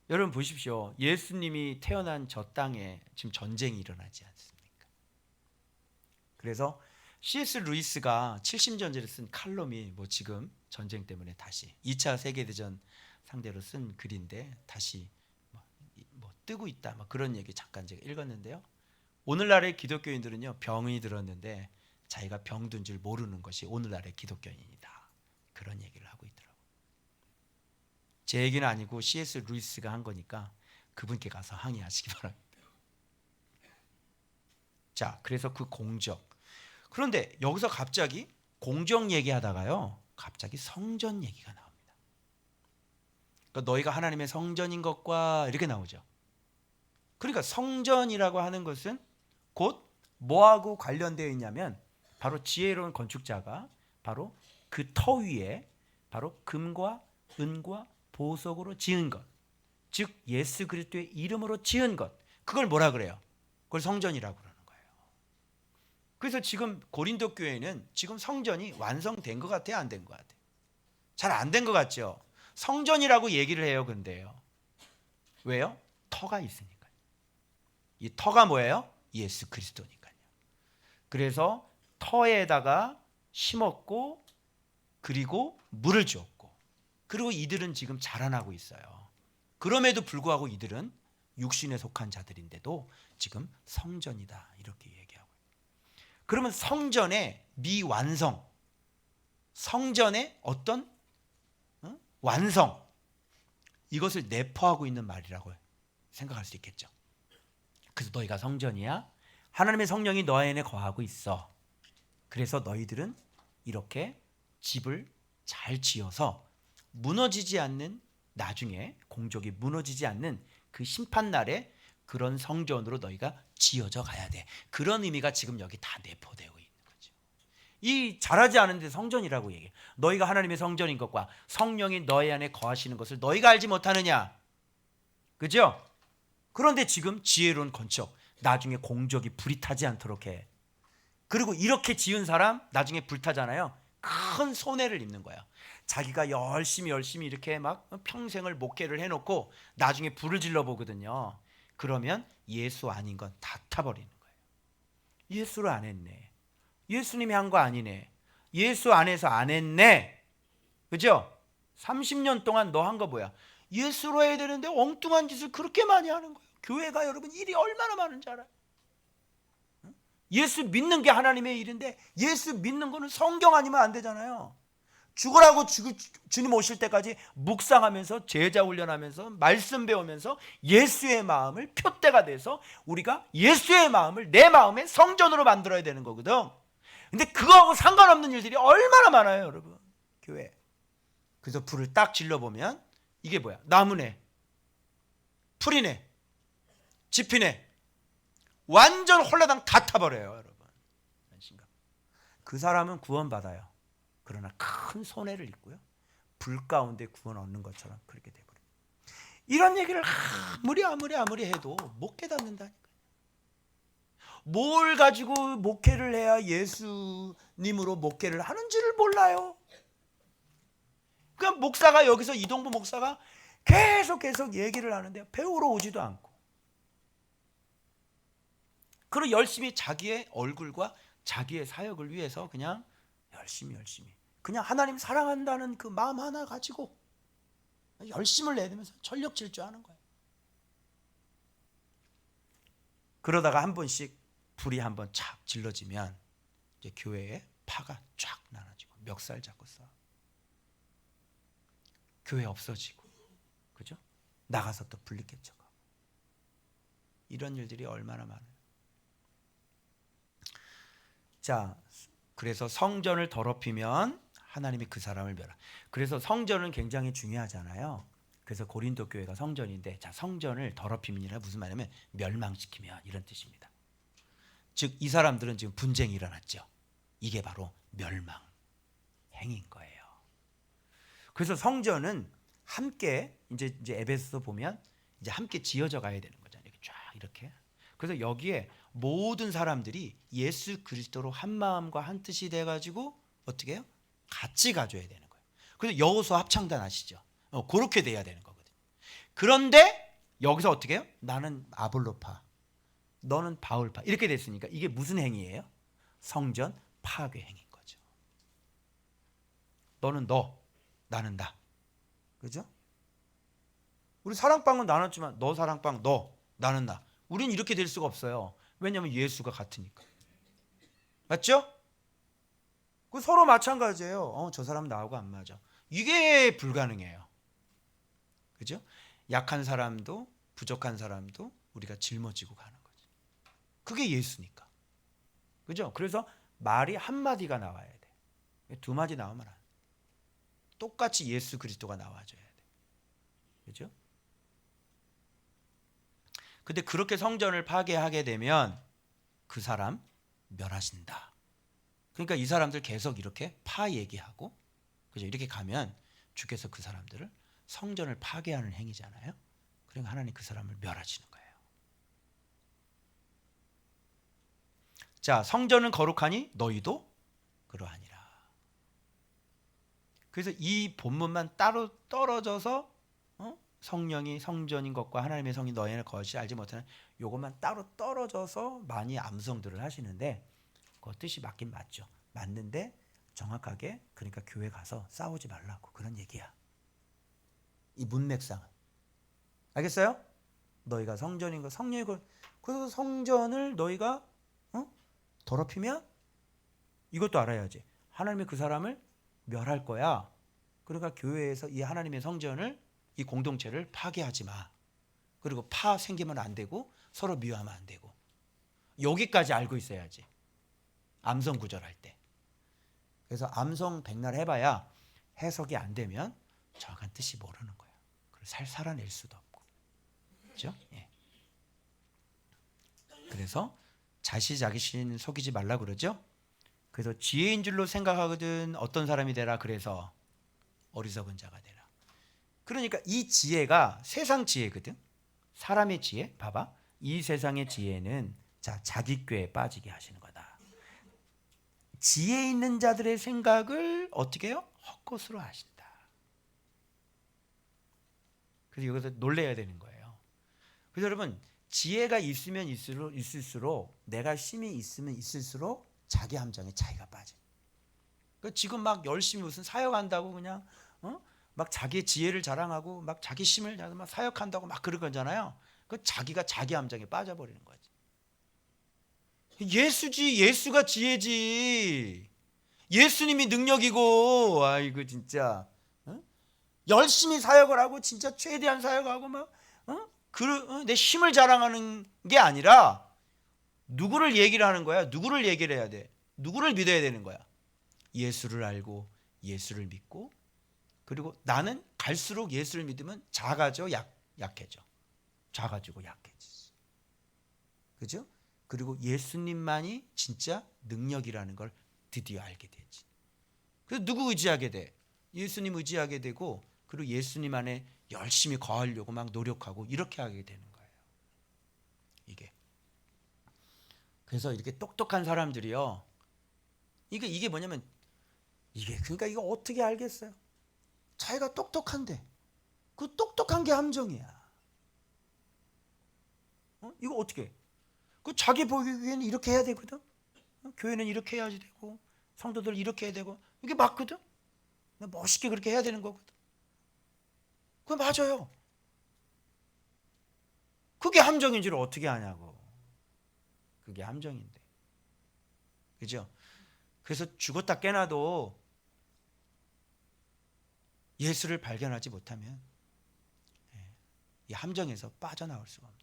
여러분 보십시오. 예수님이 태어난 저 땅에 지금 전쟁이 일어나지 않습니까? 그래서 C.S. 루이스가 70년대에 쓴 칼럼이 뭐 지금 전쟁 때문에 다시 2차 세계대전 상대로 쓴 글인데 다시 뭐 뜨고 있다 뭐 그런 얘기 잠깐 제가 읽었는데요. 오늘날의 기독교인들은요 병이 들었는데 자기가 병든 줄 모르는 것이 오늘날의 기독교인이다. 그런 얘기를 하고 있더라고요. 제 얘기는 아니고 C.S. 루이스가 한 거니까 그분께 가서 항의하시기 바랍니다. 자, 그래서 그 공적. 그런데 여기서 갑자기 공적 얘기하다가요 갑자기 성전 얘기가 나옵니다. 그러니까 너희가 하나님의 성전인 것과 이렇게 나오죠. 그러니까 성전이라고 하는 것은 곧 뭐하고 관련되어 있냐면 바로 지혜로운 건축자가 바로 그 터 위에 바로 금과 은과 보석으로 지은 것, 즉 예수 그리스도의 이름으로 지은 것, 그걸 뭐라 그래요? 그걸 성전이라고 그러는 거예요. 그래서 지금 고린도 교회는 지금 성전이 완성된 것 같아요, 안 된 것 같아요? 잘 안 된 것 같죠? 성전이라고 얘기를 해요. 근데요 왜요? 터가 있으니까요. 이 터가 뭐예요? 예수 그리스도니까요. 그래서 터에다가 심었고 그리고 물을 주었고 그리고 이들은 지금 자라나고 있어요. 그럼에도 불구하고 이들은 육신에 속한 자들인데도 지금 성전이다 이렇게 얘기하고. 그러면 성전의 미완성, 성전의 어떤 완성, 이것을 내포하고 있는 말이라고 생각할 수 있겠죠. 그래서 너희가 성전이야. 하나님의 성령이 너희 안에 거하고 있어. 그래서 너희들은 이렇게 집을 잘 지어서 무너지지 않는, 나중에 공적이 무너지지 않는 그 심판날에 그런 성전으로 너희가 지어져 가야 돼. 그런 의미가 지금 여기 다 내포되어 있는 거죠. 이 자라지 않은데 성전이라고 얘기해. 너희가 하나님의 성전인 것과 성령이 너희 안에 거하시는 것을 너희가 알지 못하느냐. 그죠? 그런데 지금 지혜로운 건축, 나중에 공적이 불이 타지 않도록 해. 그리고 이렇게 지은 사람 나중에 불타잖아요. 큰 손해를 입는 거야. 자기가 열심히 이렇게 막 평생을 목회를 해놓고 나중에 불을 질러 보거든요. 그러면 예수 아닌 건 다 타버리는 거예요. 예수를 안 했네. 예수님이 한 거 아니네. 예수 안에서 안 했네. 그죠? 30년 동안 너 한 거 뭐야? 예수로 해야 되는데 엉뚱한 짓을 그렇게 많이 하는 거예요. 교회가 여러분 일이 얼마나 많은지 알아요? 예수 믿는 게 하나님의 일인데 예수 믿는 거는 성경 아니면 안 되잖아요. 죽으라고 주님 오실 때까지 묵상하면서 제자 훈련하면서 말씀 배우면서 예수의 마음을 표대가 돼서 우리가 예수의 마음을 내 마음의 성전으로 만들어야 되는 거거든. 근데 그거하고 상관없는 일들이 얼마나 많아요, 여러분. 교회. 그래서 불을 딱 질러보면 이게 뭐야? 나무네, 풀이네, 지피네, 완전 홀라당 다 타버려요, 여러분. 그 사람은 구원받아요. 그러나 큰 손해를 입고요. 불 가운데 구원 얻는 것처럼 그렇게 되버려요. 이런 얘기를 아무리 해도 못 깨닫는다니까요. 뭘 가지고 목회를 해야 예수님으로 목회를 하는지를 몰라요. 그러니까 목사가 여기서 이동부 목사가 계속 얘기를 하는데 배우러 오지도 않고, 그리고 열심히 자기의 얼굴과 자기의 사역을 위해서 그냥 열심히 그냥 하나님 사랑한다는 그 마음 하나 가지고 열심을 내면서 전력 질주하는 거예요. 그러다가 한 번씩 불이 한 번 착 질러지면 이제 교회에 파가 쫙 나눠지고 멱살 잡고 싸워. 교회 없어지고, 그죠? 나가서 또 불리 깨쳐가고. 이런 일들이 얼마나 많아요. 자, 그래서 성전을 더럽히면 하나님이 그 사람을 멸하. 그래서 성전은 굉장히 중요하잖아요. 그래서 고린도 교회가 성전인데, 자, 성전을 더럽히면이라 무슨 말이냐면 멸망시키면 이런 뜻입니다. 즉 이 사람들은 지금 분쟁이 일어났죠. 이게 바로 멸망 행인 거예요. 그래서 성전은 함께 이제 에베소서 보면 이제 함께 지어져 가야 되는 거잖아요. 이렇게 쫙 이렇게. 그래서 여기에 모든 사람들이 예수 그리스도로 한 마음과 한 뜻이 돼 가지고 어떻게 해요? 같이 가져야 되는 거예요. 그래서 여호수아 합창단 아시죠? 그렇게 돼야 되는 거거든요. 그런데 여기서 어떻게 해요? 나는 아볼로파, 너는 바울파 이렇게 됐으니까 이게 무슨 행위예요? 성전 파괴 행위인 거죠. 너는 너, 나는 나. 그죠? 우리 사랑방은 나눴지만 너 사랑방 너, 나는 나. 우린 이렇게 될 수가 없어요. 왜냐하면 예수가 같으니까. 맞죠? 그 서로 마찬가지예요. 저 사람 나하고 안 맞아. 이게 불가능해요. 그죠? 약한 사람도 부족한 사람도 우리가 짊어지고 가는 거죠. 그게 예수니까. 그죠? 그래서 말이 한 마디가 나와야 돼. 두 마디 나오면 안 돼. 똑같이 예수 그리스도가 나와줘야 돼. 그죠? 근데 그렇게 성전을 파괴하게 되면 그 사람 멸하신다. 그러니까 이 사람들 계속 이렇게 파 얘기하고, 그죠? 이렇게 가면 주께서 그 사람들을 성전을 파괴하는 행위잖아요. 그러니까 하나님 그 사람을 멸하시는 거예요. 자, 성전은 거룩하니 너희도 그러하니라. 그래서 이 본문만 따로 떨어져서 성령이 성전인 것과 하나님의 성이 너희 안에 거하시 알지 못하는 요것만 따로 떨어져서 많이 암송들을 하시는데 그 뜻이 맞긴 맞죠. 맞는데 정확하게 그러니까 교회 가서 싸우지 말라고 그런 얘기야. 이 문맥상은. 알겠어요? 너희가 성전인 거 성령이 그래서 성전을 너희가 더럽히면 이것도 알아야지. 하나님이 그 사람을 멸할 거야. 그러니까 교회에서 이 하나님의 성전을 이 공동체를 파괴하지 마. 그리고 파 생기면 안 되고 서로 미워하면 안 되고. 여기까지 알고 있어야지. 암송 구절할 때. 그래서 암송 백날 해봐야 해석이 안 되면 정확한 뜻이 모르는 거야. 그래서 살아낼 수도 없고. 그렇죠? 예. 그래서 자신 속이지 말라 그러죠. 그래서 지혜인 줄로 생각하거든 어떤 사람이 되라. 그래서 어리석은 자가 되라. 그러니까 이 지혜가 세상 지혜거든. 사람의 지혜. 봐봐. 이 세상의 지혜는 자기 꾀에 빠지게 하시는 거다. 지혜 있는 자들의 생각을 어떻게 해요? 헛것으로 하신다. 그래서 여기서 놀래야 되는 거예요. 그래서 여러분 지혜가 있으면 있을수록 내가 힘이 있으면 있을수록 자기 함정에 자기가 빠져. 그러니까 지금 막 열심히 무슨 사역한다고 그냥 막 자기의 지혜를 자랑하고 막 자기 힘을 막 사역한다고 막 그런 거잖아요. 그 자기가 자기 함정에 빠져버리는 거지. 예수지. 예수가 지혜지. 예수님이 능력이고. 아이고 진짜 열심히 사역을 하고 진짜 최대한 사역하고 막 내 힘을 자랑하는 게 아니라 누구를 얘기를 하는 거야? 누구를 얘기를 해야 돼? 누구를 믿어야 되는 거야? 예수를 알고 예수를 믿고 그리고 나는 갈수록 예수를 믿으면 작아져 약해져. 작아지고 약해지지. 그죠? 그리고 예수님만이 진짜 능력이라는 걸 드디어 알게 되지. 그래서 누구 의지하게 돼? 예수님 의지하게 되고 그리고 예수님 안에 열심히 거하려고 막 노력하고 이렇게 하게 되는 거예요. 이게. 그래서 이렇게 똑똑한 사람들이요. 이게 뭐냐면 그러니까 이거 어떻게 알겠어요? 자기가 똑똑한데 그 똑똑한 게 함정이야. 이거 어떻게 해? 그 자기 보기에는 이렇게 해야 되거든. 교회는 이렇게 해야지 되고 성도들 이렇게 해야 되고 이게 맞거든. 멋있게 그렇게 해야 되는 거거든. 그거 맞아요. 그게 함정인 줄 어떻게 아냐고. 그게 함정인데. 그죠? 그래서 죽었다 깨나도 예수를 발견하지 못하면 이 함정에서 빠져나올 수가 없네.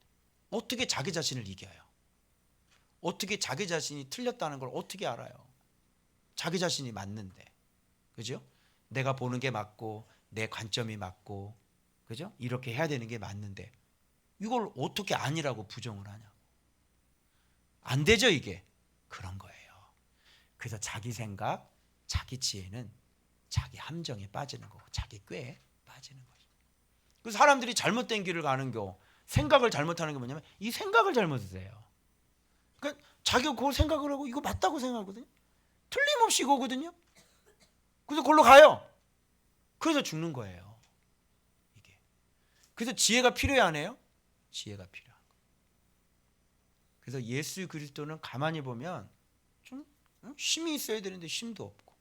어떻게 자기 자신을 이겨요? 어떻게 자기 자신이 틀렸다는 걸 어떻게 알아요? 자기 자신이 맞는데. 그죠? 내가 보는 게 맞고 내 관점이 맞고 그죠? 이렇게 해야 되는 게 맞는데 이걸 어떻게 아니라고 부정을 하냐? 안 되죠, 이게. 그런 거예요. 그래서 자기 생각, 자기 지혜는 자기 함정에 빠지는 거고 자기 꾀에 빠지는 거죠. 그 사람들이 잘못된 길을 가는 생각을 잘못하는 게 뭐냐면 이 생각을 잘못하세요. 그러니까 자기가 그 생각을 하고 이거 맞다고 생각하거든요. 틀림없이 이거거든요. 그래서 그걸로 가요. 그래서 죽는 거예요. 이게. 그래서 지혜가 필요해 안 해요? 지혜가 필요한 거예요. 그래서 예수 그리스도는 가만히 보면 좀 힘이 있어야 되는데 힘도 없고,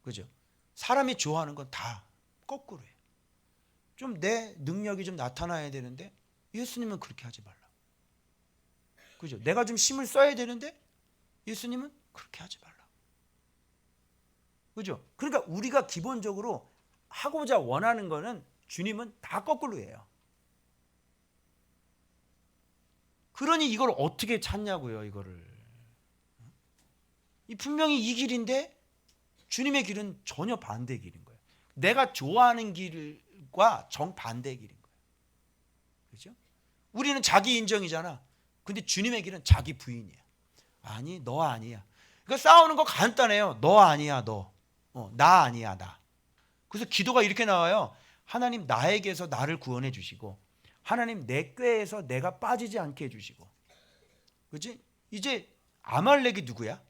그죠? 사람이 좋아하는 건 다 거꾸로예요. 좀 내 능력이 좀 나타나야 되는데 예수님은 그렇게 하지 말라. 그죠? 내가 좀 힘을 써야 되는데 예수님은 그렇게 하지 말라. 그죠? 그러니까 우리가 기본적으로 하고자 원하는 거는 주님은 다 거꾸로 해요. 그러니 이걸 어떻게 찾냐고요, 이거를. 분명히 이 길인데 주님의 길은 전혀 반대 길인 거예요. 내가 좋아하는 길과 정반대 길인 거예요. 그죠? 우리는 자기 인정이잖아. 근데 주님의 길은 자기 부인이야. 아니, 너 아니야. 그러니까 싸우는 거 간단해요. 너 아니야, 너. 나 아니야, 나. 그래서 기도가 이렇게 나와요. 하나님 나에게서 나를 구원해 주시고 하나님 내 꾀에서 내가 빠지지 않게 해주시고. 그렇지? 이제 아말렉이 누구야?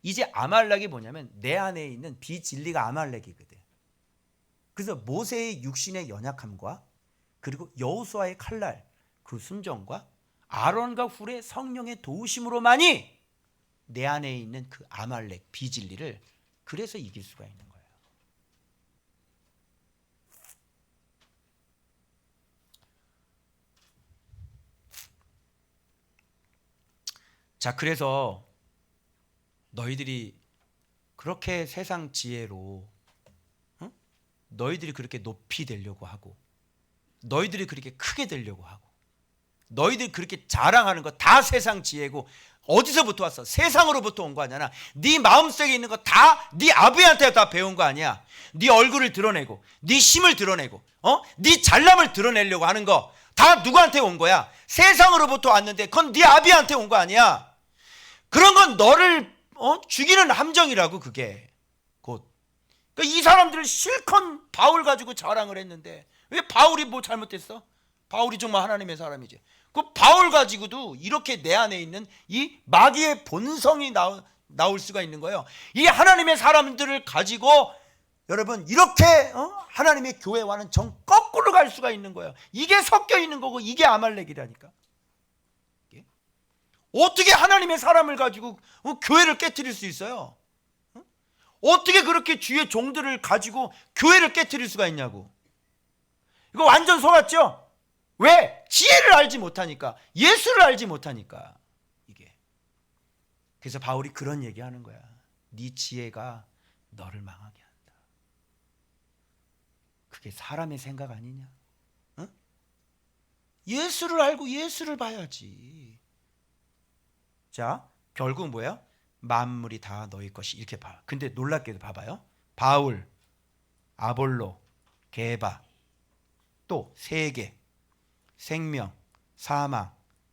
이제 아말렉이 뭐냐면 내 안에 있는 비진리가 아말렉이거든. 그래서 모세의 육신의 연약함과 그리고 여호수아의 칼날 그 순종과 아론과 훌의 성령의 도우심으로만이 내 안에 있는 그 아말렉 비진리를 그래서 이길 수가 있는 거예요. 자, 그래서 너희들이 그렇게 세상 지혜로 너희들이 그렇게 높이 되려고 하고 너희들이 그렇게 크게 되려고 하고 너희들이 그렇게 자랑하는 거 다 세상 지혜고 어디서부터 왔어? 세상으로부터 온 거 아니야. 네 마음속에 있는 거 다 네 아버지한테 다 배운 거 아니야. 네 얼굴을 드러내고 네 힘을 드러내고 네 잘남을 드러내려고 하는 거 다 누구한테 온 거야? 세상으로부터 왔는데 그건 네 아버지한테 온 거 아니야. 그런 건 너를 죽이는 함정이라고. 그게 곧 그러니까 이 사람들을 실컷 바울 가지고 자랑을 했는데 왜 바울이 뭐 잘못했어? 바울이 정말 하나님의 사람이지. 그 바울 가지고도 이렇게 내 안에 있는 이 마귀의 본성이 나올 수가 있는 거예요. 이 하나님의 사람들을 가지고 여러분 이렇게 하나님의 교회와는 정 거꾸로 갈 수가 있는 거예요. 이게 섞여 있는 거고 이게 아말렉이라니까. 어떻게 하나님의 사람을 가지고 교회를 깨트릴 수 있어요? 어떻게 그렇게 주의 종들을 가지고 교회를 깨트릴 수가 있냐고. 이거 완전 속았죠? 왜? 지혜를 알지 못하니까, 예수를 알지 못하니까. 이게. 그래서 바울이 그런 얘기하는 거야. 네 지혜가 너를 망하게 한다. 그게 사람의 생각 아니냐? 예수를 알고 예수를 봐야지. 자, 결국 뭐야? 만물이 다 너희 것이. 이렇게 봐. 근데 놀랍게도 봐봐요. 바울, 아볼로, 게바, 또 세계, 생명, 사망,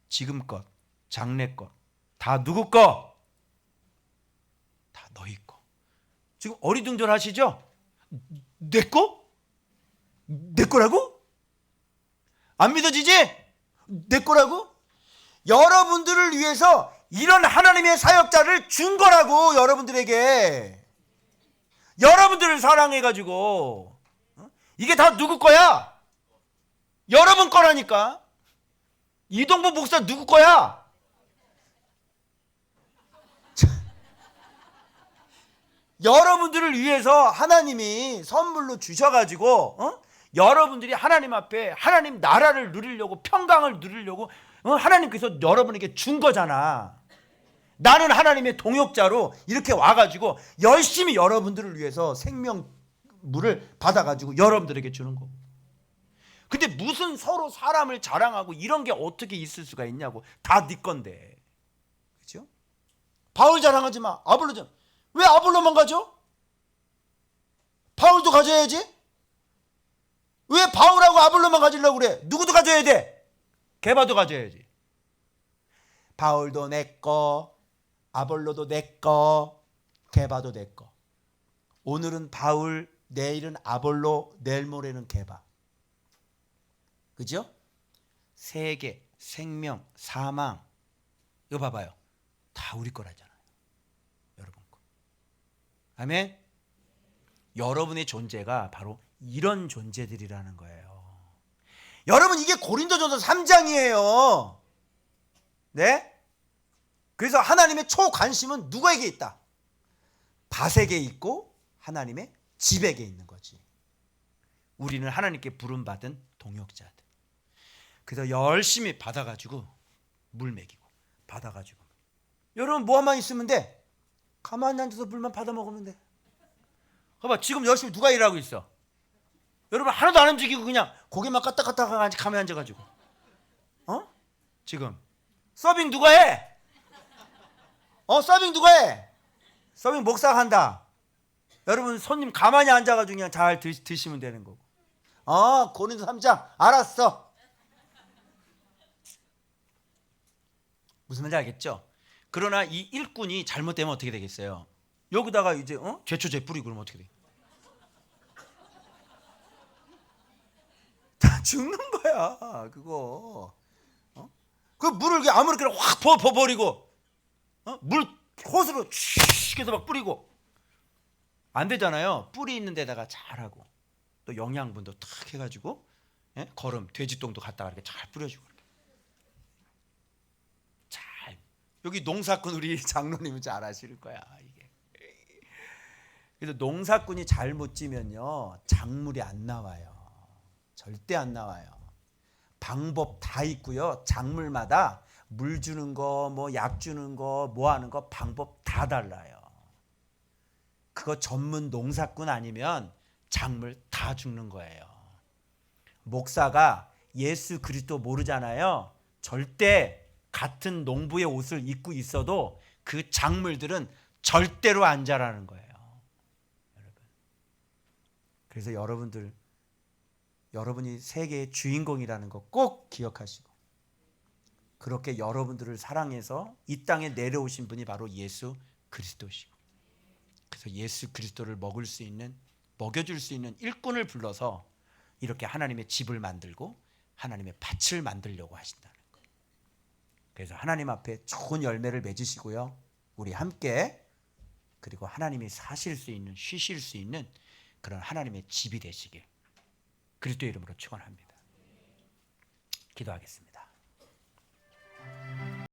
지금껏, 장래것, 다 누구 거? 다 너희 거. 지금 어리둥절하시죠? 내 거? 내 거라고? 안 믿어지지? 내 거라고? 여러분들을 위해서 이런 하나님의 사역자를 준 거라고. 여러분들에게. 여러분들을 사랑해가지고. 이게 다 누구 거야? 여러분 거라니까. 이동부 목사 누구 거야? 여러분들을 위해서 하나님이 선물로 주셔가지고 여러분들이 하나님 앞에 하나님 나라를 누리려고, 평강을 누리려고 하나님께서 여러분에게 준 거잖아. 나는 하나님의 동역자로 이렇게 와가지고 열심히 여러분들을 위해서 생명물을 받아가지고 여러분들에게 주는 거고. 근데 무슨 서로 사람을 자랑하고 이런 게 어떻게 있을 수가 있냐고. 다 네 건데. 그렇죠? 바울 자랑하지 마. 아볼로 좀. 왜 아볼로만 가져? 바울도 가져야지. 왜 바울하고 아볼로만 가지려고 그래? 누구도 가져야 돼. 게바도 가져야지. 바울도 내 거, 아볼로도 내 거, 게바도 내 거. 오늘은 바울, 내일은 아볼로, 내일 모레는 게바. 그죠? 세계, 생명, 사망, 이거 봐봐요. 다 우리 거라잖아요. 여러분 거. 아멘? 여러분의 존재가 바로 이런 존재들이라는 거예요. 여러분, 이게 고린도전서 3장이에요. 네? 그래서 하나님의 초관심은 누구에게 있다? 밭에게 있고 하나님의 집에게 있는 거지. 우리는 하나님께 부름받은 동역자들. 그래서 열심히 받아가지고 물 먹이고 받아가지고. 여러분 뭐만 있으면 돼? 가만히 앉아서 물만 받아 먹으면 돼. 봐봐, 지금 열심히 누가 일하고 있어? 여러분 하나도 안 움직이고 그냥 고개만 까딱까딱 가만히 앉아가지고. 지금 서빙 누가 해? 서빙 누가 해? 서빙 목사가 한다. 여러분 손님 가만히 앉아가지고 그냥 잘 드시면 되는 거고. 고린도 3장 알았어. 무슨 말인지 알겠죠? 그러나 이 일꾼이 잘못되면 어떻게 되겠어요? 여기다가 이제 제초제 뿌리고 그러면 어떻게 돼? 다 죽는 거야 그거. 그 물을 아무렇게나 확 버리고 물 호스로 슉 해서 막 뿌리고 안 되잖아요. 뿌리 있는 데다가 잘하고 또 영양분도 탁 해가지고 예? 거름, 돼지똥도 갖다가 이렇게 잘 뿌려주고 잘 여기 농사꾼 우리 장로님은 잘 아실 거야 이게. 그래서 농사꾼이 잘 못 지면요 작물이 안 나와요. 절대 안 나와요. 방법 다 있고요. 작물마다 물 주는 거, 뭐 약 주는 거, 뭐 하는 거 방법 다 달라요. 그거 전문 농사꾼 아니면 작물 다 죽는 거예요. 목사가 예수 그리스도 모르잖아요. 절대 같은 농부의 옷을 입고 있어도 그 작물들은 절대로 안 자라는 거예요. 여러분. 그래서 여러분이 세계의 주인공이라는 거 꼭 기억하시고 그렇게 여러분들을 사랑해서 이 땅에 내려오신 분이 바로 예수 그리스도시고 그래서 예수 그리스도를 먹여줄 수 있는 일꾼을 불러서 이렇게 하나님의 집을 만들고 하나님의 밭을 만들려고 하신다는 거예요. 그래서 하나님 앞에 좋은 열매를 맺으시고요. 우리 함께 그리고 하나님이 사실 수 있는 쉬실 수 있는 그런 하나님의 집이 되시길 그리스도의 이름으로 축원합니다. 기도하겠습니다.